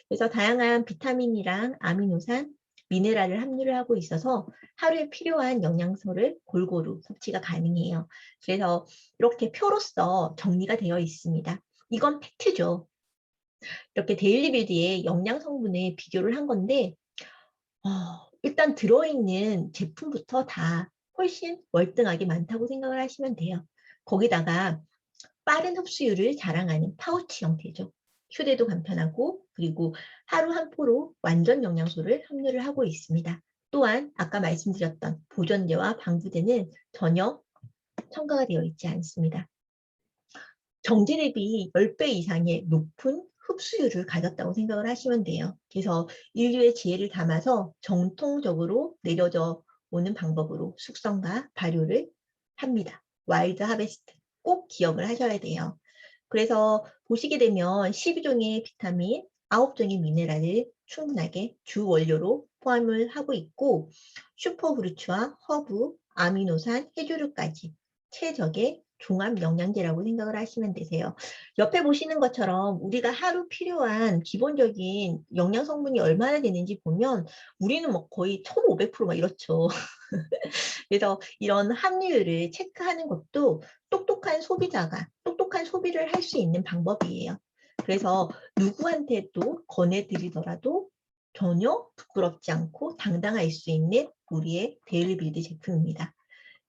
그래서 다양한 비타민이랑 아미노산, 미네랄을 함유를 하고 있어서 하루에 필요한 영양소를 골고루 섭취가 가능해요. 그래서 이렇게 표로서 정리가 되어 있습니다. 이건 팩트죠. 이렇게 데일리 빌드의 영양 성분을 비교를 한 건데 일단 들어있는 제품부터 다 훨씬 월등하게 많다고 생각을 하시면 돼요. 거기다가 빠른 흡수율을 자랑하는 파우치 형태죠. 휴대도 간편하고 그리고 하루 한 포로 완전 영양소를 함유를 하고 있습니다. 또한 아까 말씀드렸던 보존제와 방부제는 전혀 첨가가 되어 있지 않습니다. 정제 대비 10배 이상의 높은 흡수율을 가졌다고 생각을 하시면 돼요. 그래서 인류의 지혜를 담아서 정통적으로 내려져 오는 방법으로 숙성과 발효를 합니다. 와일드 하베스트 꼭 기억을 하셔야 돼요. 그래서 보시게 되면 12종의 비타민, 9종의 미네랄을 충분하게 주 원료로 포함을 하고 있고 슈퍼후르츠와 허브, 아미노산, 해조류까지 최적의 종합 영양제라고 생각을 하시면 되세요. 옆에 보시는 것처럼 우리가 하루 필요한 기본적인 영양 성분이 얼마나 되는지 보면 우리는 뭐 거의 1500%막 이렇죠. 그래서 이런 함유율을 체크하는 것도 똑똑한 소비자가 똑똑한 소비를 할 수 있는 방법이에요. 그래서 누구한테도 권해드리더라도 전혀 부끄럽지 않고 당당할 수 있는 우리의 데일리빌드 제품입니다.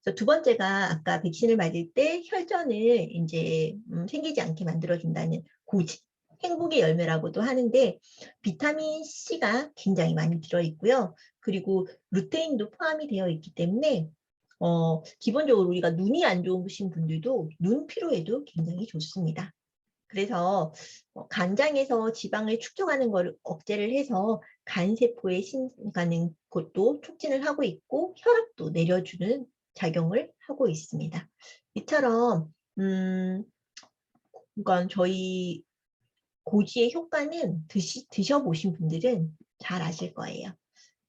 그래서 두 번째가 아까 백신을 맞을 때 혈전을 이제 생기지 않게 만들어준다는 고지, 행복의 열매라고도 하는데 비타민 C가 굉장히 많이 들어있고요. 그리고 루테인도 포함이 되어 있기 때문에 기본적으로 우리가 눈이 안 좋으신 분들도 눈 피로에도 굉장히 좋습니다. 그래서 간장에서 지방을 축적하는 것을 억제를 해서 간세포의 신가는 것도 촉진을 하고 있고 혈압도 내려주는 작용을 하고 있습니다. 이처럼 그러니까 저희 고지의 효과는 드셔보신 분들은 잘 아실 거예요.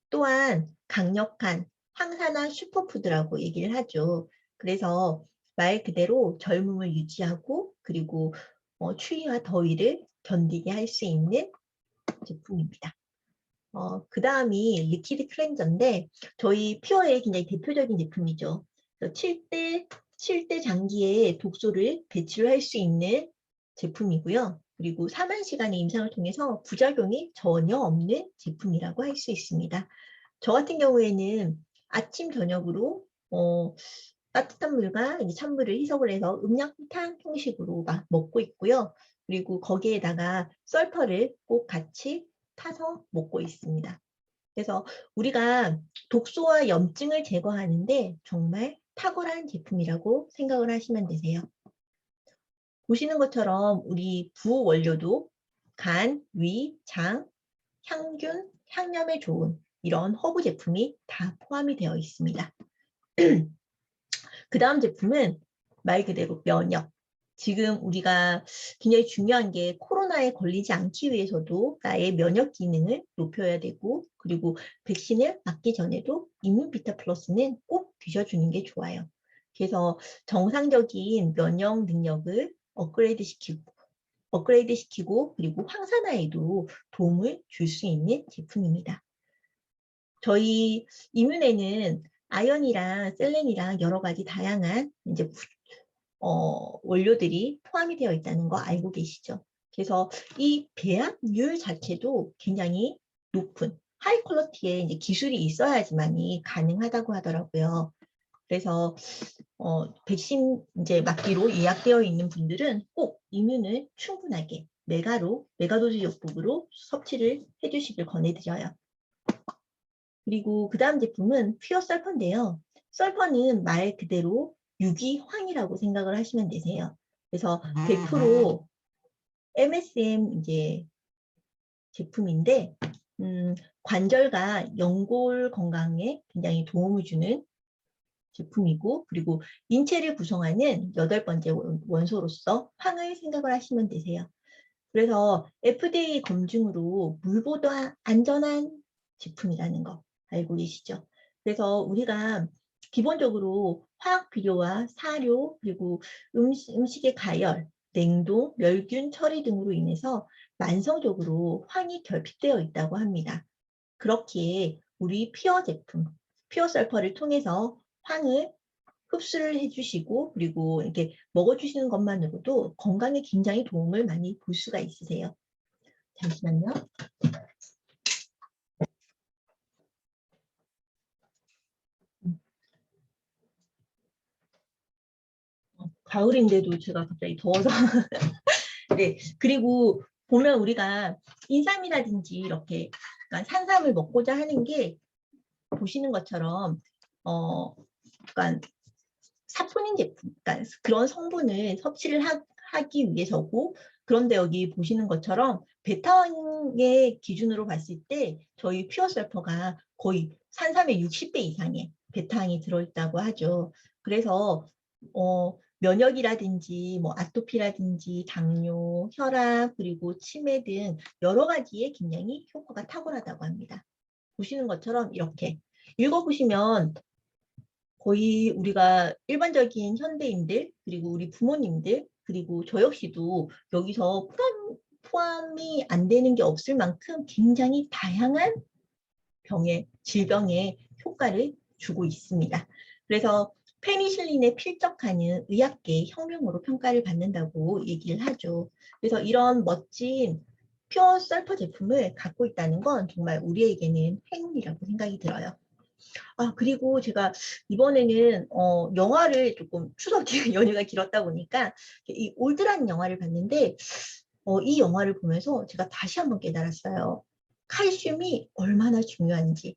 또한 강력한 항산화 슈퍼푸드라고 얘기를 하죠. 그래서 말 그대로 젊음을 유지하고 그리고 추위와 더위를 견디게 할 수 있는 제품입니다. 그 다음이 리퀴드 클렌저인데 저희 퓨어의 굉장히 대표적인 제품이죠. 7대 장기의 독소를 배출을 할 수 있는 제품이고요. 그리고 4만 시간의 임상을 통해서 부작용이 전혀 없는 제품이라고 할 수 있습니다. 저 같은 경우에는 아침 저녁으로 따뜻한 물과 찬물을 희석을 해서 음량탄 형식으로 막 먹고 있고요. 그리고 거기에다가 썰퍼를 꼭 같이 타서 먹고 있습니다. 그래서 우리가 독소와 염증을 제거하는데 정말 탁월한 제품이라고 생각을 하시면 되세요. 보시는 것처럼 우리 부원료도 간, 위, 장, 향균, 향염에 좋은 이런 허브 제품이 다 포함이 되어 있습니다. 그 다음 제품은 말 그대로 면역. 지금 우리가 굉장히 중요한 게 코로나에 걸리지 않기 위해서도 나의 면역 기능을 높여야 되고 그리고 백신을 맞기 전에도 임mun비타 플러스는 꼭 드셔주는 게 좋아요. 그래서 정상적인 면역 능력을 업그레이드 시키고 그리고 항산화에도 도움을 줄 수 있는 제품입니다. 저희 이뮨에는 아연이랑 셀렌이랑 여러 가지 다양한 이제 원료들이 포함이 되어 있다는 거 알고 계시죠? 그래서 이 배합률 자체도 굉장히 높은 하이 퀄리티의 이제 기술이 있어야지만이 가능하다고 하더라고요. 그래서 백신 이제 맞기로 예약되어 있는 분들은 꼭 이뮨을 충분하게 메가도즈 요법으로 섭취를 해주시길 권해드려요. 그리고 그 다음 제품은 퓨어 설퍼인데요. 설퍼는 말 그대로 유기황이라고 생각을 하시면 되세요. 그래서 100% MSM 이제 제품인데 관절과 연골 건강에 굉장히 도움을 주는 제품이고 그리고 인체를 구성하는 8번째 원소로서 황을 생각을 하시면 되세요. 그래서 FDA 검증으로 물보다 안전한 제품이라는 거 알고 계시죠? 그래서 우리가 기본적으로 화학 비료와 사료 그리고 음식의 가열, 냉동, 멸균 처리 등으로 인해서 만성적으로 황이 결핍되어 있다고 합니다. 그렇기에 우리 퓨어 제품, 퓨어 설퍼를 통해서 황을 흡수를 해주시고 그리고 이렇게 먹어주시는 것만으로도 건강에 굉장히 도움을 많이 볼 수가 있으세요. 잠시만요. 가을인데도 제가 갑자기 더워서 네, 그리고 보면 우리가 인삼이라든지 이렇게 그러니까 산삼을 먹고자 하는 게 보시는 것처럼 그러니까 사포닌 제품, 그러니까 그런 성분을 섭취를 하기 위해서고 그런데 여기 보시는 것처럼 베타왕의 기준으로 봤을 때 저희 퓨어 설퍼가 거의 산삼의 60배 이상의 베타왕이 들어있다고 하죠. 그래서 면역이라든지 뭐 아토피라든지 당뇨, 혈압, 그리고 치매 등 여러 가지에 굉장히 효과가 탁월하다고 합니다. 보시는 것처럼 이렇게 읽어보시면 거의 우리가 일반적인 현대인들, 그리고 우리 부모님들, 그리고 저 역시도 여기서 포함이 안 되는 게 없을 만큼 굉장히 다양한 질병에 효과를 주고 있습니다. 그래서 페니실린에 필적하는 의학계의 혁명으로 평가를 받는다고 얘기를 하죠. 그래서 이런 멋진 퓨어 설퍼 제품을 갖고 있다는 건 정말 우리에게는 행운이라고 생각이 들어요. 그리고 제가 이번에는 영화를 조금 추석 연휴가 길었다 보니까 이 올드라는 영화를 봤는데 이 영화를 보면서 제가 다시 한번 깨달았어요. 칼슘이 얼마나 중요한지.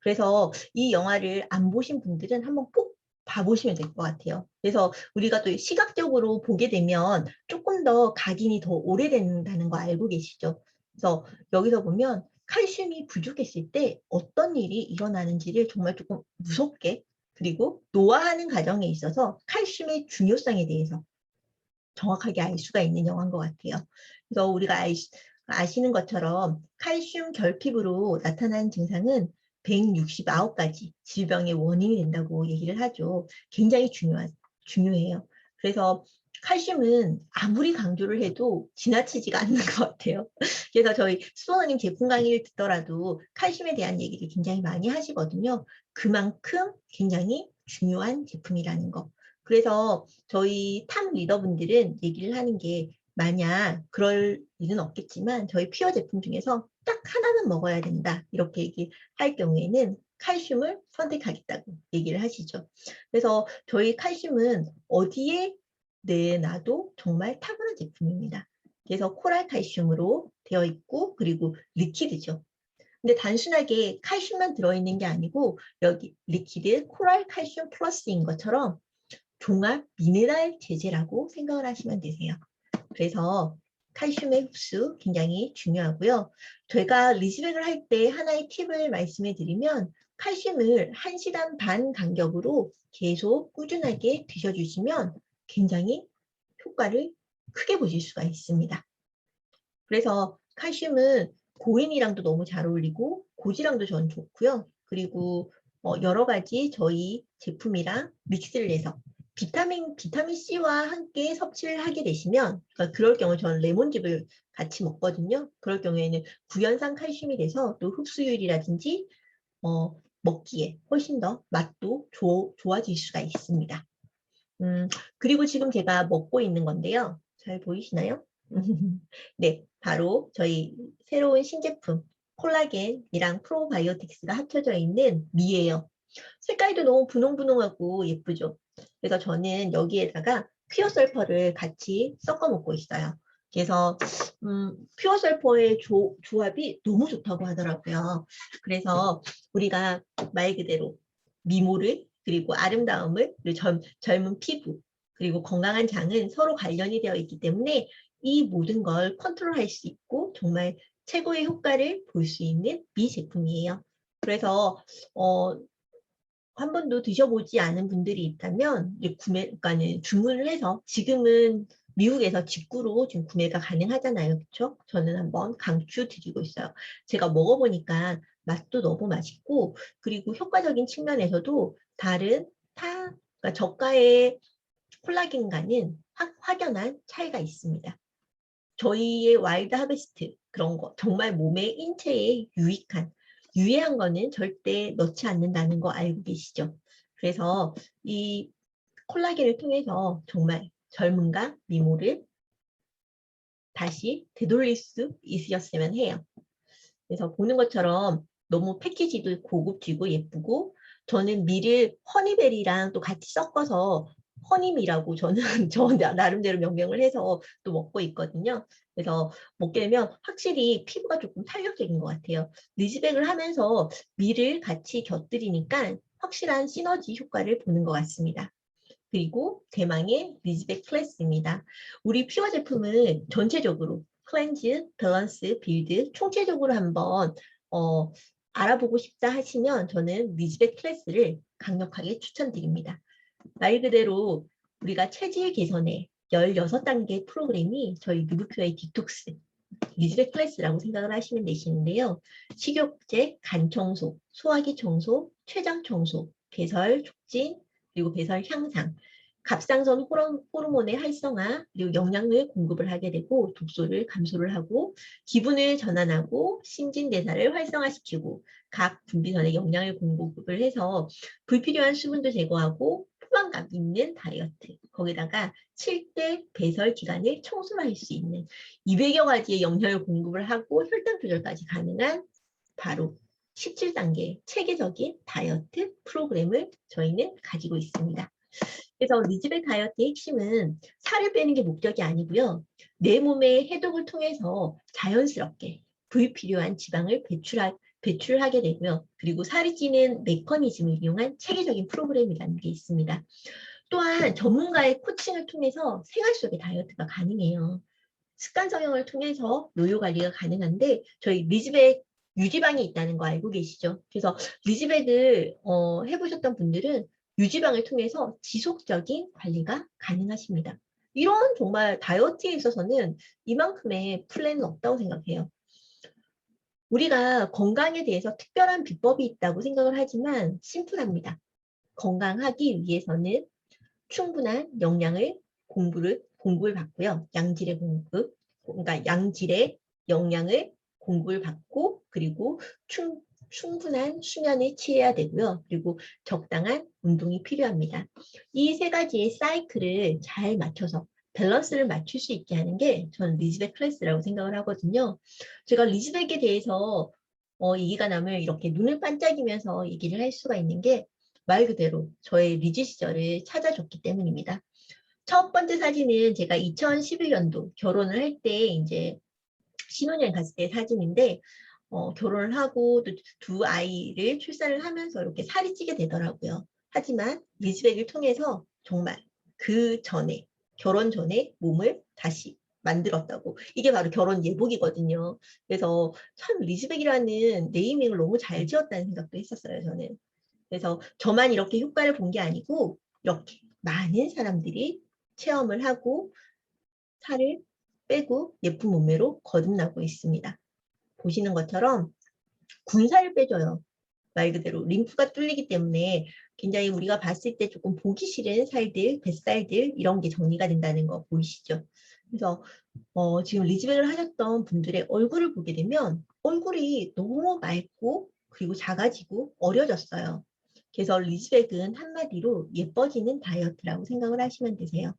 그래서 이 영화를 안 보신 분들은 한번 꼭 봐보시면 될 것 같아요. 그래서 우리가 또 시각적으로 보게 되면 조금 더 각인이 더 오래된다는 거 알고 계시죠? 그래서 여기서 보면 칼슘이 부족했을 때 어떤 일이 일어나는지를 정말 조금 무섭게, 그리고 노화하는 과정에 있어서 칼슘의 중요성에 대해서 정확하게 알 수가 있는 영화인 것 같아요. 그래서 우리가 아시는 것처럼 칼슘 결핍으로 나타나는 증상은 169가지 질병의 원인이 된다고 얘기를 하죠. 굉장히 중요해요. 그래서 칼슘은 아무리 강조를 해도 지나치지가 않는 것 같아요. 그래서 저희 수원님 제품 강의를 듣더라도 칼슘에 대한 얘기를 굉장히 많이 하시거든요. 그만큼 굉장히 중요한 제품이라는 거. 그래서 저희 탑 리더분들은 얘기를 하는 게 만약 그럴 일은 없겠지만 저희 퓨어 제품 중에서 딱 하나는 먹어야 된다 이렇게 얘기할 경우에는 칼슘을 선택하겠다고 얘기를 하시죠. 그래서 저희 칼슘은 어디에 내놔도 정말 탁월한 제품입니다. 그래서 코랄 칼슘으로 되어 있고 그리고 리퀴드죠. 근데 단순하게 칼슘만 들어있는 게 아니고 여기 리퀴드 코랄 칼슘 플러스인 것처럼 종합 미네랄 제제라고 생각을 하시면 되세요. 그래서 칼슘의 흡수 굉장히 중요하고요. 저희가 리즈백을 할 때 하나의 팁을 말씀해 드리면 칼슘을 1시간 반 간격으로 계속 꾸준하게 드셔주시면 굉장히 효과를 크게 보실 수가 있습니다. 그래서 칼슘은 고인이랑도 너무 잘 어울리고 고지랑도 전 좋고요. 그리고 여러 가지 저희 제품이랑 믹스를 해서 비타민 C와 함께 섭취를 하게 되시면 그러니까 그럴 경우 저는 레몬즙을 같이 먹거든요. 그럴 경우에는 구연산 칼슘이 돼서 또 흡수율이라든지 먹기에 훨씬 더 맛도 좋아질 수가 있습니다. 그리고 지금 제가 먹고 있는 건데요. 잘 보이시나요? 네, 바로 저희 새로운 신제품 콜라겐이랑 프로바이오틱스가 합쳐져 있는 미예요. 색깔도 너무 분홍분홍하고 예쁘죠? 그래서 저는 여기에다가 퓨어 설퍼를 같이 섞어 먹고 있어요. 그래서 퓨어 설퍼의 조합이 너무 좋다고 하더라고요. 그래서 우리가 말 그대로 미모를 그리고 아름다움을 그리고 젊은 피부 그리고 건강한 장은 서로 관련이 되어 있기 때문에 이 모든 걸 컨트롤할 수 있고 정말 최고의 효과를 볼 수 있는 미 제품이에요. 그래서 한 번도 드셔보지 않은 분들이 있다면 그러니까는 주문을 해서 지금은 미국에서 직구로 지금 구매가 가능하잖아요. 그렇죠? 저는 한번 강추드리고 있어요. 제가 먹어보니까 맛도 너무 맛있고 그리고 효과적인 측면에서도 다른 그러니까 저가의 콜라겐과는 확연한 차이가 있습니다. 저희의 와일드 하베스트 그런 거 정말 몸의 인체에 유해한 거는 절대 넣지 않는다는 거 알고 계시죠? 그래서 이 콜라겐을 통해서 정말 젊음과 미모를 다시 되돌릴 수 있으셨으면 해요. 그래서 보는 것처럼 너무 패키지도 고급지고 예쁘고 저는 밀을 허니베리랑 또 같이 섞어서 허니미라고 저는 저 나름대로 명명을 해서 또 먹고 있거든요. 그래서 먹게 되면 확실히 피부가 조금 탄력적인 것 같아요. 리즈백을 하면서 밀을 같이 곁들이니까 확실한 시너지 효과를 보는 것 같습니다. 그리고 대망의 리즈백 클래스입니다. 우리 퓨어 제품은 전체적으로 클렌즈, 밸런스, 빌드 총체적으로 한번 알아보고 싶다 하시면 저는 리즈백 클래스를 강력하게 추천드립니다. 말 그대로 우리가 체질 개선에 16단계 프로그램이 저희 누부표의 디톡스 리즈백 클래스라고 생각을 하시면 되시는데요. 식욕제, 간 청소, 소화기 청소, 췌장 청소, 배설 촉진, 그리고 배설 향상, 갑상선 호르몬의 활성화, 그리고 영양을 공급을 하게 되고 독소를 감소를 하고 기분을 전환하고 신진대사를 활성화시키고 각 분비선에 영양을 공급을 해서 불필요한 수분도 제거하고 포만감 있는 다이어트, 거기다가 7대 배설 기간을 청소를 할 수 있는 200여 가지의 영양을 공급을 하고 혈당 조절까지 가능한 바로 17단계 체계적인 다이어트 프로그램을 저희는 가지고 있습니다. 그래서 리즈백 다이어트의 핵심은 살을 빼는 게 목적이 아니고요. 내 몸의 해독을 통해서 자연스럽게 불필요한 지방을 배출하게 되고요. 그리고 살이 찌는 메커니즘을 이용한 체계적인 프로그램이라는 게 있습니다. 또한 전문가의 코칭을 통해서 생활 속의 다이어트가 가능해요. 습관 성형을 통해서 요요 관리가 가능한데 저희 리즈백 유지방이 있다는 거 알고 계시죠? 그래서 리즈백을 해보셨던 분들은 유지방을 통해서 지속적인 관리가 가능하십니다. 이런 정말 다이어트에 있어서는 이만큼의 플랜은 없다고 생각해요. 우리가 건강에 대해서 특별한 비법이 있다고 생각을 하지만 심플합니다. 건강하기 위해서는 충분한 영양을 공부를 받고요. 양질의 공급, 그러니까 양질의 영양을 공부를 받고 그리고 충분한 수면을 취해야 되고요. 그리고 적당한 운동이 필요합니다. 이 세 가지의 사이클을 잘 맞춰서 밸런스를 맞출 수 있게 하는 게 저는 리즈백 클래스라고 생각을 하거든요. 제가 리즈백에 대해서 얘기가 나면 이렇게 눈을 반짝이면서 얘기를 할 수가 있는 게 말 그대로 저의 리즈 시절을 찾아줬기 때문입니다. 첫 번째 사진은 제가 2011년도 결혼을 할 때 이제 신혼여행 갔을 때 사진인데 결혼을 하고 또 두 아이를 출산을 하면서 이렇게 살이 찌게 되더라고요. 하지만 리즈백을 통해서 정말 그 전에 결혼 전에 몸을 다시 만들었다고. 이게 바로 결혼 예복이거든요. 그래서 참 리즈백이라는 네이밍을 너무 잘 지었다는 생각도 했었어요, 저는. 그래서 저만 이렇게 효과를 본 게 아니고 이렇게 많은 사람들이 체험을 하고 살을 빼고 예쁜 몸매로 거듭나고 있습니다. 보시는 것처럼 군살을 빼줘요. 말 그대로 림프가 뚫리기 때문에 굉장히 우리가 봤을 때 조금 보기 싫은 살들, 뱃살들 이런 게 정리가 된다는 거 보이시죠? 그래서 지금 리즈백을 하셨던 분들의 얼굴을 보게 되면 얼굴이 너무 맑고 그리고 작아지고 어려졌어요. 그래서 리즈백은 한마디로 예뻐지는 다이어트라고 생각을 하시면 되세요.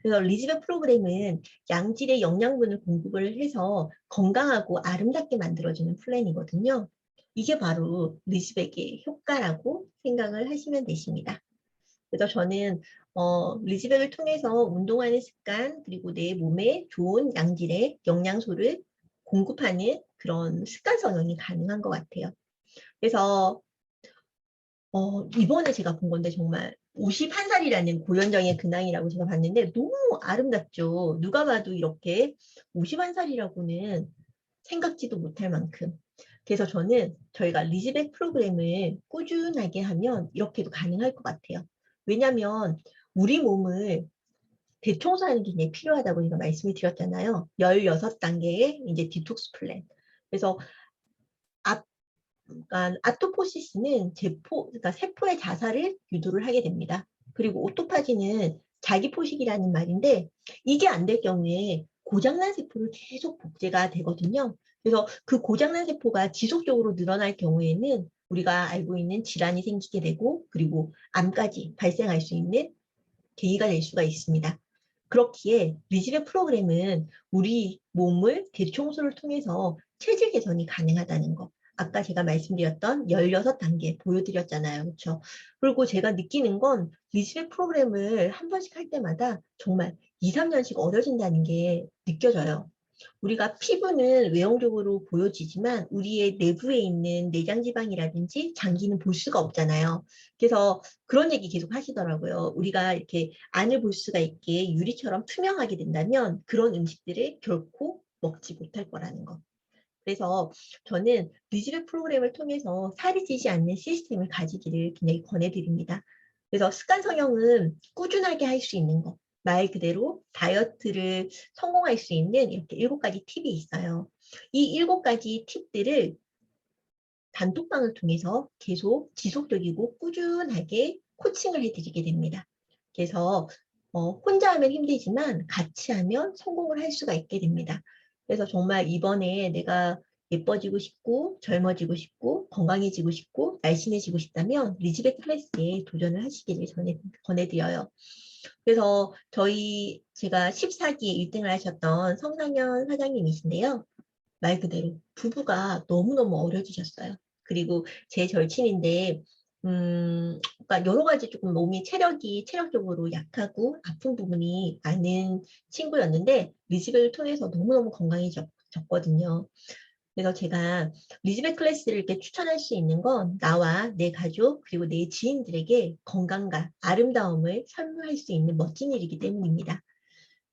그래서 리즈백 프로그램은 양질의 영양분을 공급을 해서 건강하고 아름답게 만들어주는 플랜이거든요. 이게 바로 리즈백의 효과라고 생각을 하시면 되십니다. 그래서 저는 리즈백을 통해서 운동하는 습관 그리고 내 몸에 좋은 양질의 영양소를 공급하는 그런 습관 성형이 가능한 것 같아요. 그래서 이번에 제가 본 건데 정말 51살이라는 고현정의 근황이라고 제가 봤는데 너무 아름답죠. 누가 봐도 이렇게 51살이라고는 생각지도 못할 만큼. 그래서 저는 저희가 리즈백 프로그램을 꾸준하게 하면 이렇게도 가능할 것 같아요. 왜냐하면 우리 몸을 대청소하는 게 굉장히 필요하다고 제가 말씀을 드렸잖아요. 16단계의 이제 디톡스 플랜. 그래서 그러니까 아토포시스는 그러니까 세포의 자살을 유도를 하게 됩니다. 그리고 오토파지는 자기 포식이라는 말인데 이게 안 될 경우에 고장난 세포를 계속 복제가 되거든요. 그래서 그 고장난 세포가 지속적으로 늘어날 경우에는 우리가 알고 있는 질환이 생기게 되고 그리고 암까지 발생할 수 있는 계기가 될 수가 있습니다. 그렇기에 리즈백 프로그램은 우리 몸을 대청소를 통해서 체질 개선이 가능하다는 거. 아까 제가 말씀드렸던 16단계 보여드렸잖아요. 그렇죠? 그리고 제가 느끼는 건 리즈백 프로그램을 한 번씩 할 때마다 정말 2, 3년씩 어려진다는 게 느껴져요. 우리가 피부는 외형적으로 보여지지만 우리의 내부에 있는 내장지방이라든지 장기는 볼 수가 없잖아요. 그래서 그런 얘기 계속 하시더라고요. 우리가 이렇게 안을 볼 수가 있게 유리처럼 투명하게 된다면 그런 음식들을 결코 먹지 못할 거라는 거. 그래서 저는 리즈백 프로그램을 통해서 살이 찌지 않는 시스템을 가지기를 굉장히 권해드립니다. 그래서 습관 성형은 꾸준하게 할 수 있는 거. 말 그대로 다이어트를 성공할 수 있는 이렇게 7가지 팁이 있어요. 이 7가지 팁들을 단톡방을 통해서 계속 지속적이고 꾸준하게 코칭을 해드리게 됩니다. 그래서 혼자 하면 힘들지만 같이 하면 성공을 할 수가 있게 됩니다. 그래서 정말 이번에 내가 예뻐지고 싶고 젊어지고 싶고 건강해지고 싶고 날씬해지고 싶다면 리즈베 클래스에 도전을 하시기를 권해드려요. 그래서 제가 14기에 1등을 하셨던 성상현 사장님이신데요. 말 그대로 부부가 너무너무 어려지셨어요. 그리고 제 절친인데 그러니까 여러 가지 조금 몸이 체력적으로 약하고 아픈 부분이 많은 친구였는데 리즈백을 통해서 너무너무 건강해졌거든요. 그래서 제가 리즈백 클래스를 이렇게 추천할 수 있는 건 나와 내 가족 그리고 내 지인들에게 건강과 아름다움을 선물할 수 있는 멋진 일이기 때문입니다.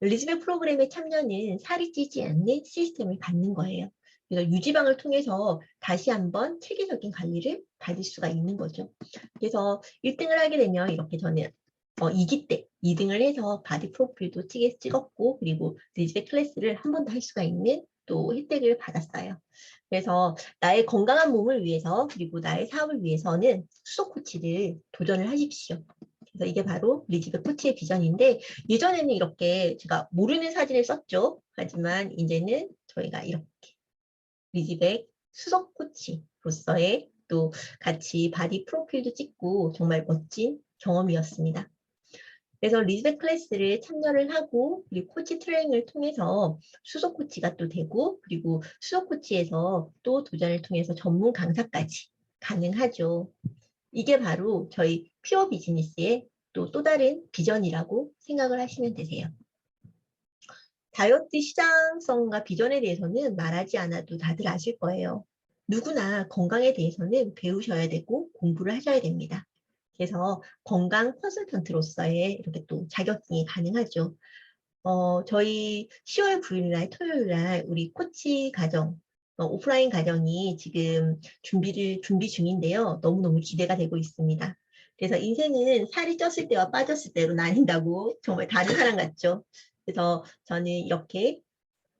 리즈백 프로그램의 참여는 살이 찌지 않는 시스템을 갖는 거예요. 그래서 유지방을 통해서 다시 한번 체계적인 관리를 받을 수가 있는 거죠. 그래서 1등을 하게 되면 이렇게 저는 2기 때 2등을 해서 바디 프로필도 찍었고 그리고 리즈백 클래스를 한 번 더 할 수가 있는 또 혜택을 받았어요. 그래서 나의 건강한 몸을 위해서 그리고 나의 사업을 위해서는 수석 코치를 도전을 하십시오. 그래서 이게 바로 리즈백 코치의 비전인데 예전에는 이렇게 제가 모르는 사진을 썼죠. 하지만 이제는 저희가 이렇게 리즈백 수석 코치로서의 또 같이 바디 프로필도 찍고 정말 멋진 경험이었습니다. 그래서 리즈백 클래스를 참여를 하고 그리고 코치 트레이닝을 통해서 수석 코치가 또 되고 그리고 수석 코치에서 또 도전을 통해서 전문 강사까지 가능하죠. 이게 바로 저희 퓨어 비즈니스의 또 다른 비전이라고 생각을 하시면 되세요. 다이어트 시장성과 비전에 대해서는 말하지 않아도 다들 아실 거예요. 누구나 건강에 대해서는 배우셔야 되고 공부를 하셔야 됩니다. 그래서 건강 컨설턴트로서의 이렇게 또 자격증이 가능하죠. 저희 10월 9일 날 토요일 날 우리 코치 과정, 오프라인 과정이 지금 준비 중인데요. 너무너무 기대가 되고 있습니다. 그래서 인생은 살이 쪘을 때와 빠졌을 때로 나뉜다고 정말 다른 사람 같죠. 그래서 저는 이렇게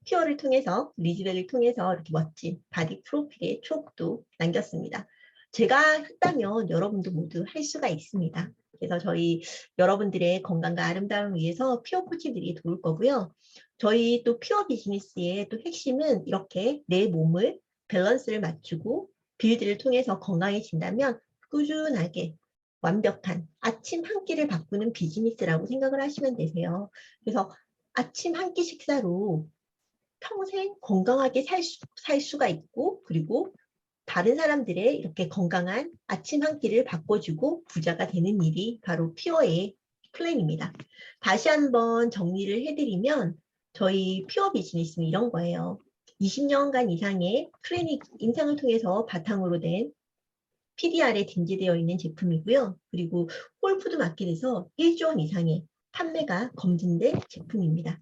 퓨어를 통해서, 리즈백을 통해서 이렇게 멋진 바디 프로필의 추억도 남겼습니다. 제가 했다면 여러분도 모두 할 수가 있습니다. 그래서 저희 여러분들의 건강과 아름다움을 위해서 퓨어 코치들이 도울 거고요. 저희 또 퓨어 비즈니스의 또 핵심은 이렇게 내 몸을 밸런스를 맞추고 빌드를 통해서 건강해진다면 꾸준하게 완벽한 아침 한 끼를 바꾸는 비즈니스라고 생각을 하시면 되세요. 그래서 아침 한 끼 식사로 평생 건강하게 살 수가 있고 그리고 다른 사람들의 이렇게 건강한 아침 한 끼를 바꿔주고 부자가 되는 일이 바로 퓨어의 플랜입니다. 다시 한번 정리를 해드리면 저희 퓨어 비즈니스는 이런 거예요. 20년간 이상의 클리닉 임상을 통해서 바탕으로 된 PDR에 등재되어 있는 제품이고요. 그리고 홀푸드 마켓에서 1조 원 이상의 판매가 검증된 제품입니다.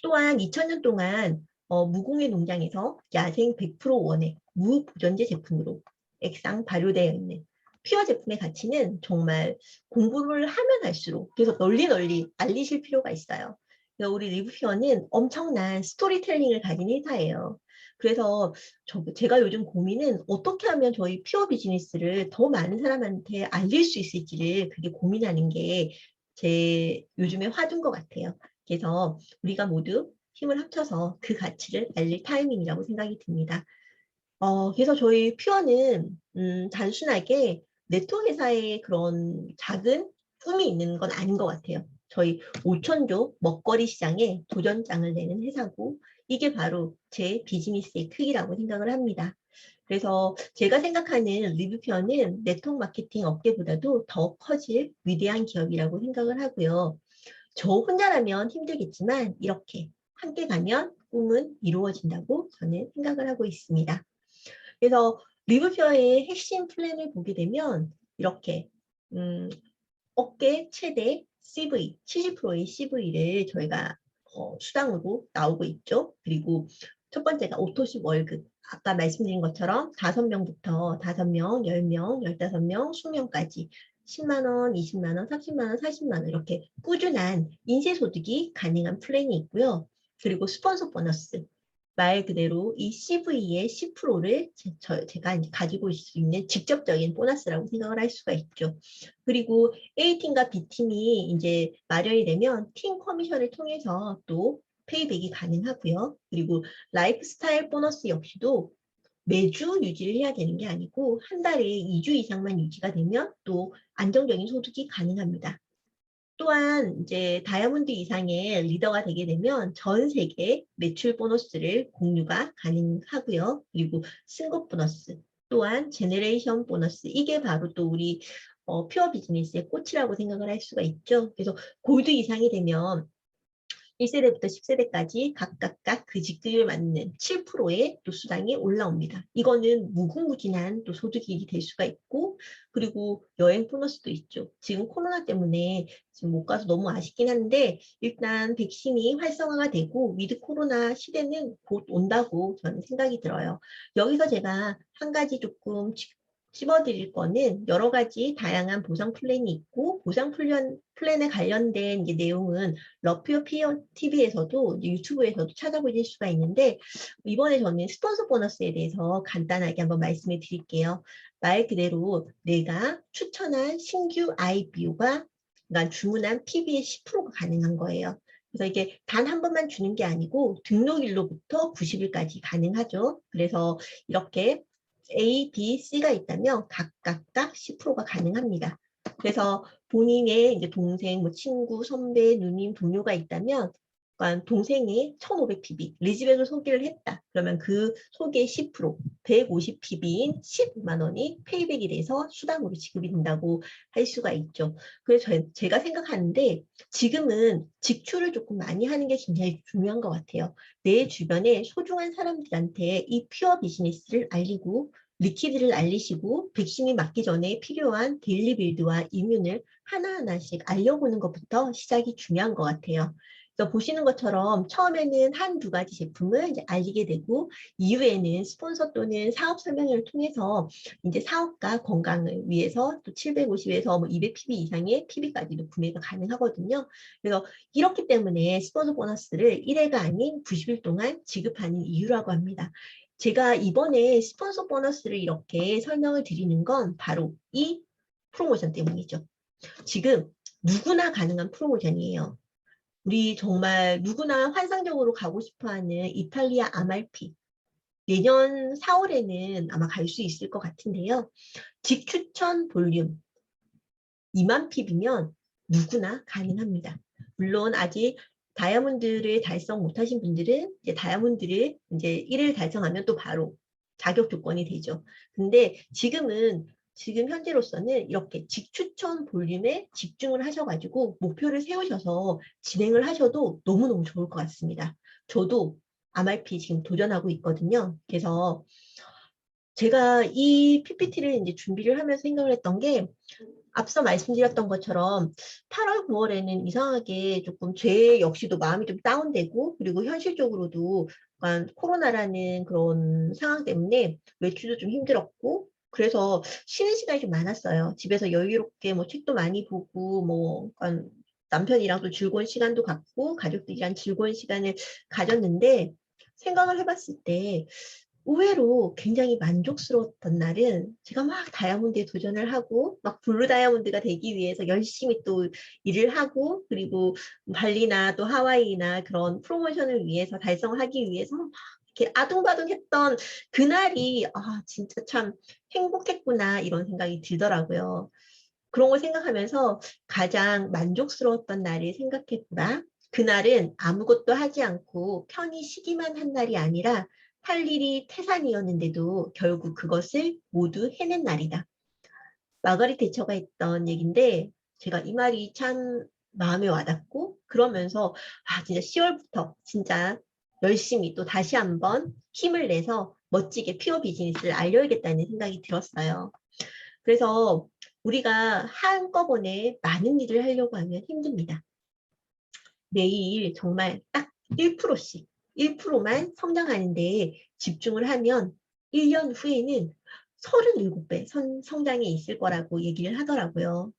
또한 2000년 동안 무공해 농장에서 야생 100% 원액 무보존제 제품으로 액상 발효되어 있는 퓨어 제품의 가치는 정말 공부를 하면 할수록 계속 널리 알리실 필요가 있어요. 그래서 우리 리브퓨어는 엄청난 스토리텔링을 가진 회사예요. 그래서 제가 요즘 고민은 어떻게 하면 저희 퓨어 비즈니스를 더 많은 사람한테 알릴 수 있을지를 그게 고민하는 게 제 요즘의 화두인 것 같아요. 그래서 우리가 모두 힘을 합쳐서 그 가치를 알릴 타이밍이라고 생각이 듭니다. 그래서 저희 퓨어는 단순하게 네트워크 회사의 그런 작은 꿈이 있는 건 아닌 것 같아요. 저희 5천조 먹거리 시장에 도전장을 내는 회사고 이게 바로 제 비즈니스의 크기라고 생각을 합니다. 그래서 제가 생각하는 리뷰퓨어는 네트워크 마케팅 업계보다도 더 커질 위대한 기업이라고 생각을 하고요. 저 혼자라면 힘들겠지만 이렇게 함께 가면 꿈은 이루어진다고 저는 생각을 하고 있습니다. 그래서 리브표의 핵심 플랜을 보게 되면 이렇게 어깨 최대 CV, 70%의 CV를 저희가 수당으로 나오고 있죠. 그리고 첫 번째가 오토십 월급. 아까 말씀드린 것처럼 5명부터 5명, 10명, 15명, 20명까지 10만 원, 20만 원, 30만 원, 40만 원 이렇게 꾸준한 인쇄소득이 가능한 플랜이 있고요. 그리고 스폰서 보너스. 말 그대로 이 CV의 10%를 제가 이제 가지고 있을 수 있는 직접적인 보너스라고 생각을 할 수가 있죠. 그리고 A팀과 B팀이 이제 마련이 되면 팀 커미션을 통해서 또 페이백이 가능하고요. 그리고 라이프스타일 보너스 역시도 매주 유지를 해야 되는 게 아니고 한 달에 2주 이상만 유지가 되면 또 안정적인 소득이 가능합니다. 또한 이제 다이아몬드 이상의 리더가 되게 되면 전 세계 매출 보너스를 공유가 가능하고요. 그리고 승급 보너스, 또한 제너레이션 보너스, 이게 바로 또 우리 퓨어 비즈니스의 꽃이라고 생각을 할 수가 있죠. 그래서 골드 이상이 되면 1세대부터 10세대까지 각각 그 직급에 맞는 7%의 또 수당이 올라옵니다. 이거는 무궁무진한 또 소득이 될 수가 있고, 그리고 여행 보너스도 있죠. 지금 코로나 때문에 지금 못 가서 너무 아쉽긴 한데, 일단 백신이 활성화가 되고 위드 코로나 시대는 곧 온다고 저는 생각이 들어요. 여기서 제가 한 가지 조금 찝어드릴 거는 여러 가지 다양한 보상 플랜이 있고, 보상 플랜에 관련된 이제 내용은 러피어 피어 TV에서도 유튜브에서도 찾아보실 수가 있는데, 이번에 저는 스폰서 보너스에 대해서 간단하게 한번 말씀을 드릴게요. 말 그대로 내가 추천한 신규 IBU가 그러니까 주문한 PB의 10%가 가능한 거예요. 그래서 이게 단 한 번만 주는 게 아니고 등록일로부터 90일까지 가능하죠. 그래서 이렇게 A, B, C가 있다면 각각 10%가 가능합니다. 그래서 본인의 이제 동생, 뭐 친구, 선배, 누님, 동료가 있다면, 그러니까 동생이 1500pb, 리즈백을 소개를 했다. 그러면 그 소개의 10%, 150pb인 10만 원이 페이백이 돼서 수당으로 지급이 된다고 할 수가 있죠. 그래서 제가 생각하는데 지금은 직출을 조금 많이 하는 게 굉장히 중요한 것 같아요. 내 주변에 소중한 사람들한테 이 퓨어 비즈니스를 알리고 리퀴드를 알리시고 백신이 맞기 전에 필요한 데일리 빌드와 이뮨을 하나하나씩 알려보는 것부터 시작이 중요한 것 같아요. 그래서 보시는 것처럼 처음에는 한두 가지 제품을 이제 알리게 되고 이후에는 스폰서 또는 사업 설명회를 통해서 이제 사업과 건강을 위해서 또 750에서 뭐 200pb 이상의 pb까지도 구매가 가능하거든요. 그래서 이렇기 때문에 스폰서 보너스를 1회가 아닌 90일 동안 지급하는 이유라고 합니다. 제가 이번에 스폰서 보너스를 이렇게 설명을 드리는 건 바로 이 프로모션 때문이죠. 지금 누구나 가능한 프로모션이에요. 우리 정말 누구나 환상적으로 가고 싶어하는 이탈리아 아말피. 내년 4월에는 아마 갈 수 있을 것 같은데요. 직추천 볼륨 2만 핍이면 누구나 가능합니다. 물론 아직 다이아몬드를 달성 못하신 분들은 이제 다이아몬드를 이제 1을 달성하면 또 바로 자격 조건이 되죠. 근데 지금 현재로서는 이렇게 직추천 볼륨에 집중을 하셔가지고 목표를 세우셔서 진행을 하셔도 너무너무 좋을 것 같습니다. 저도 MRP 지금 도전하고 있거든요. 그래서 제가 이 PPT를 이제 준비를 하면서 생각을 했던 게 앞서 말씀드렸던 것처럼 8월, 9월에는 이상하게 조금 제 역시도 마음이 좀 다운되고 그리고 현실적으로도 약간 코로나라는 그런 상황 때문에 외출도 좀 힘들었고 그래서 쉬는 시간이 좀 많았어요. 집에서 여유롭게 뭐 책도 많이 보고 뭐 약간 남편이랑도 즐거운 시간도 갖고 가족들이랑 즐거운 시간을 가졌는데 생각을 해봤을 때 의외로 굉장히 만족스러웠던 날은 제가 막 다이아몬드에 도전을 하고 막 블루 다이아몬드가 되기 위해서 열심히 또 일을 하고 그리고 발리나 또 하와이나 그런 프로모션을 위해서 달성하기 위해서 막 이렇게 아둥바둥했던 그날이 아 진짜 참 행복했구나 이런 생각이 들더라고요. 그런 걸 생각하면서 가장 만족스러웠던 날을 생각해보라. 그날은 아무것도 하지 않고 편히 쉬기만 한 날이 아니라 할 일이 태산이었는데도 결국 그것을 모두 해낸 날이다. 마가릿 대처가 했던 얘기인데 제가 이 말이 참 마음에 와닿고 그러면서 아 진짜 10월부터 진짜 열심히 또 다시 한번 힘을 내서 멋지게 퓨어 비즈니스를 알려야겠다는 생각이 들었어요. 그래서 우리가 한꺼번에 많은 일을 하려고 하면 힘듭니다. 매일 정말 딱 1%씩, 1%만 성장하는데 집중을 하면 1년 후에는 37배 성장에 있을 거라고 얘기를 하더라고요.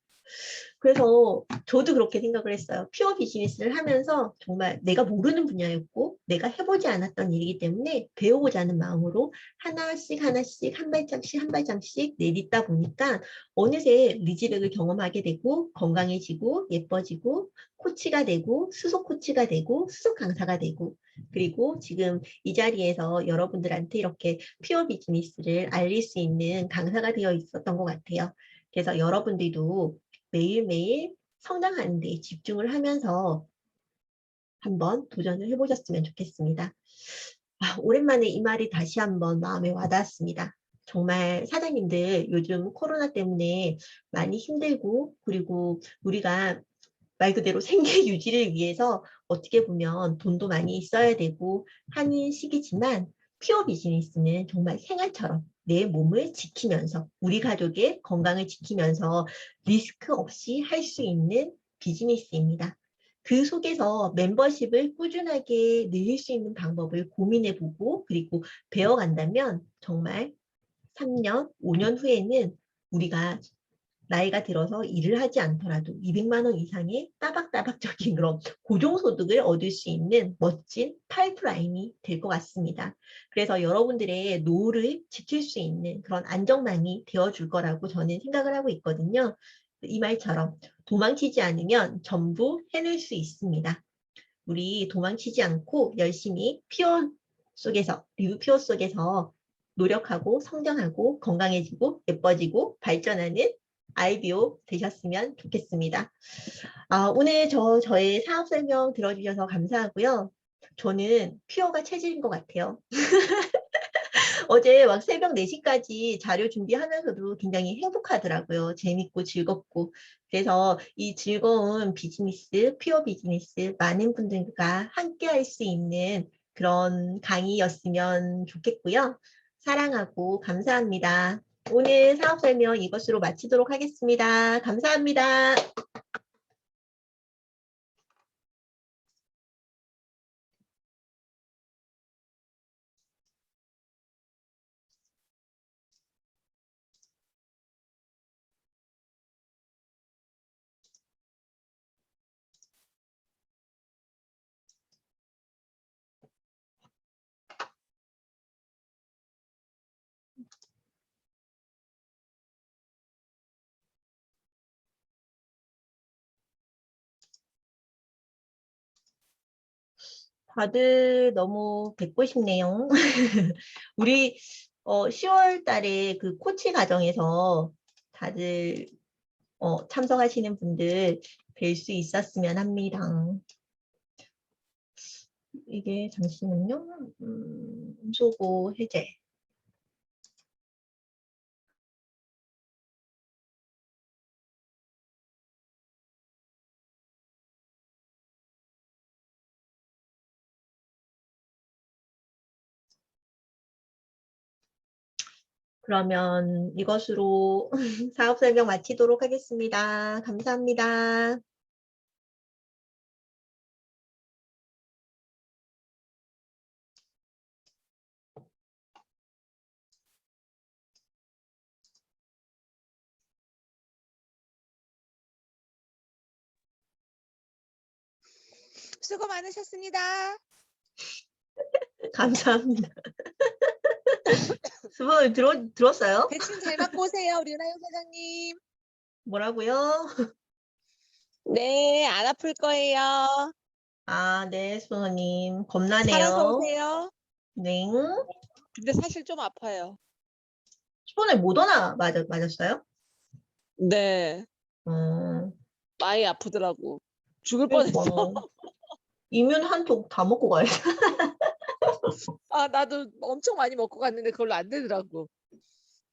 그래서 저도 그렇게 생각을 했어요. 퓨어 비즈니스를 하면서 정말 내가 모르는 분야였고 내가 해보지 않았던 일이기 때문에 배우고자 하는 마음으로 하나씩 하나씩 한 발짝씩 한 발짝씩 내딛다 보니까 어느새 리즈백을 경험하게 되고 건강해지고 예뻐지고 코치가 되고 수석 코치가 되고 수석 강사가 되고 그리고 지금 이 자리에서 여러분들한테 이렇게 퓨어 비즈니스를 알릴 수 있는 강사가 되어 있었던 것 같아요. 그래서 여러분들도 매일매일 성장하는 데 집중을 하면서 한번 도전을 해보셨으면 좋겠습니다. 오랜만에 이 말이 다시 한번 마음에 와닿았습니다. 정말 사장님들 요즘 코로나 때문에 많이 힘들고 그리고 우리가 말 그대로 생계 유지를 위해서 어떻게 보면 돈도 많이 있어야 되고 하는 시기지만 퓨어 비즈니스는 정말 생활처럼 내 몸을 지키면서 우리 가족의 건강을 지키면서 리스크 없이 할 수 있는 비즈니스입니다. 그 속에서 멤버십을 꾸준하게 늘릴 수 있는 방법을 고민해보고 그리고 배워간다면 정말 3년, 5년 후에는 우리가 나이가 들어서 일을 하지 않더라도 200만 원 이상의 따박따박적인 그런 고정소득을 얻을 수 있는 멋진 파이프라인이 될 것 같습니다. 그래서 여러분들의 노후를 지킬 수 있는 그런 안정망이 되어줄 거라고 저는 생각을 하고 있거든요. 이 말처럼 도망치지 않으면 전부 해낼 수 있습니다. 우리 도망치지 않고 열심히 퓨어 속에서, 리브 퓨어 속에서 노력하고 성장하고 건강해지고 예뻐지고 발전하는 IBO 되셨으면 좋겠습니다. 오늘 저의 사업 설명 들어주셔서 감사하고요. 저는 퓨어가 체질인 것 같아요. 어제 막 새벽 4시까지 자료 준비하면서도 굉장히 행복하더라고요. 재밌고 즐겁고. 그래서 이 즐거운 비즈니스, 퓨어 비즈니스 많은 분들과 함께 할 수 있는 그런 강의였으면 좋겠고요. 사랑하고 감사합니다. 오늘 사업 설명 이것으로 마치도록 하겠습니다. 감사합니다. 다들 너무 뵙고 싶네요. 우리 10월 달에 그 코치 과정에서 다들 참석하시는 분들 뵐 수 있었으면 합니다. 이게 잠시만요. 소고 해제. 그러면 이것으로 사업 설명 마치도록 하겠습니다. 감사합니다. 수고 많으셨습니다. 감사합니다. 수분 들었어요? 백신 잘 맞고 오세요, 우리 은하영 사장님. 뭐라고요? 네, 안 아플 거예요. 네, 수호님. 살아서 겁나네요. 오세요. 네. 근데 사실 좀 아파요. 수분에 모더나 맞았어요? 네, 음, 많이 아프더라고. 죽을 그러니까. 뻔했어. 이면 한쪽 다 먹고 가야 돼. 나도 엄청 많이 먹고 갔는데 그걸로 안 되더라고.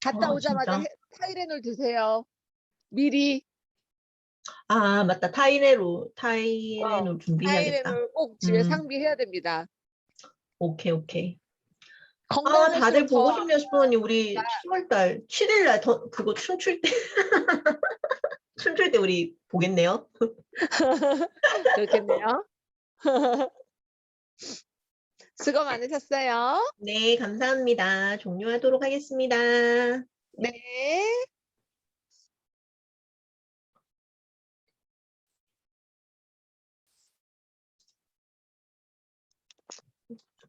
갔다 오자마자 진짜. 타이레놀 드세요. 미리. 맞다. 타이레놀 준비해야겠다. 타이레놀 꼭 집에 음, 상비해야 됩니다. 오케이, 오케이. 건강하실수록 다들 보고 더 싶네요, 수호님. 우리 아프니까 10월달 7일날 그거 춤출 때, 춤출 때 우리 보겠네요. 그렇겠네요. 수고 많으셨어요. 네, 감사합니다. 종료하도록 하겠습니다. 네.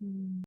음.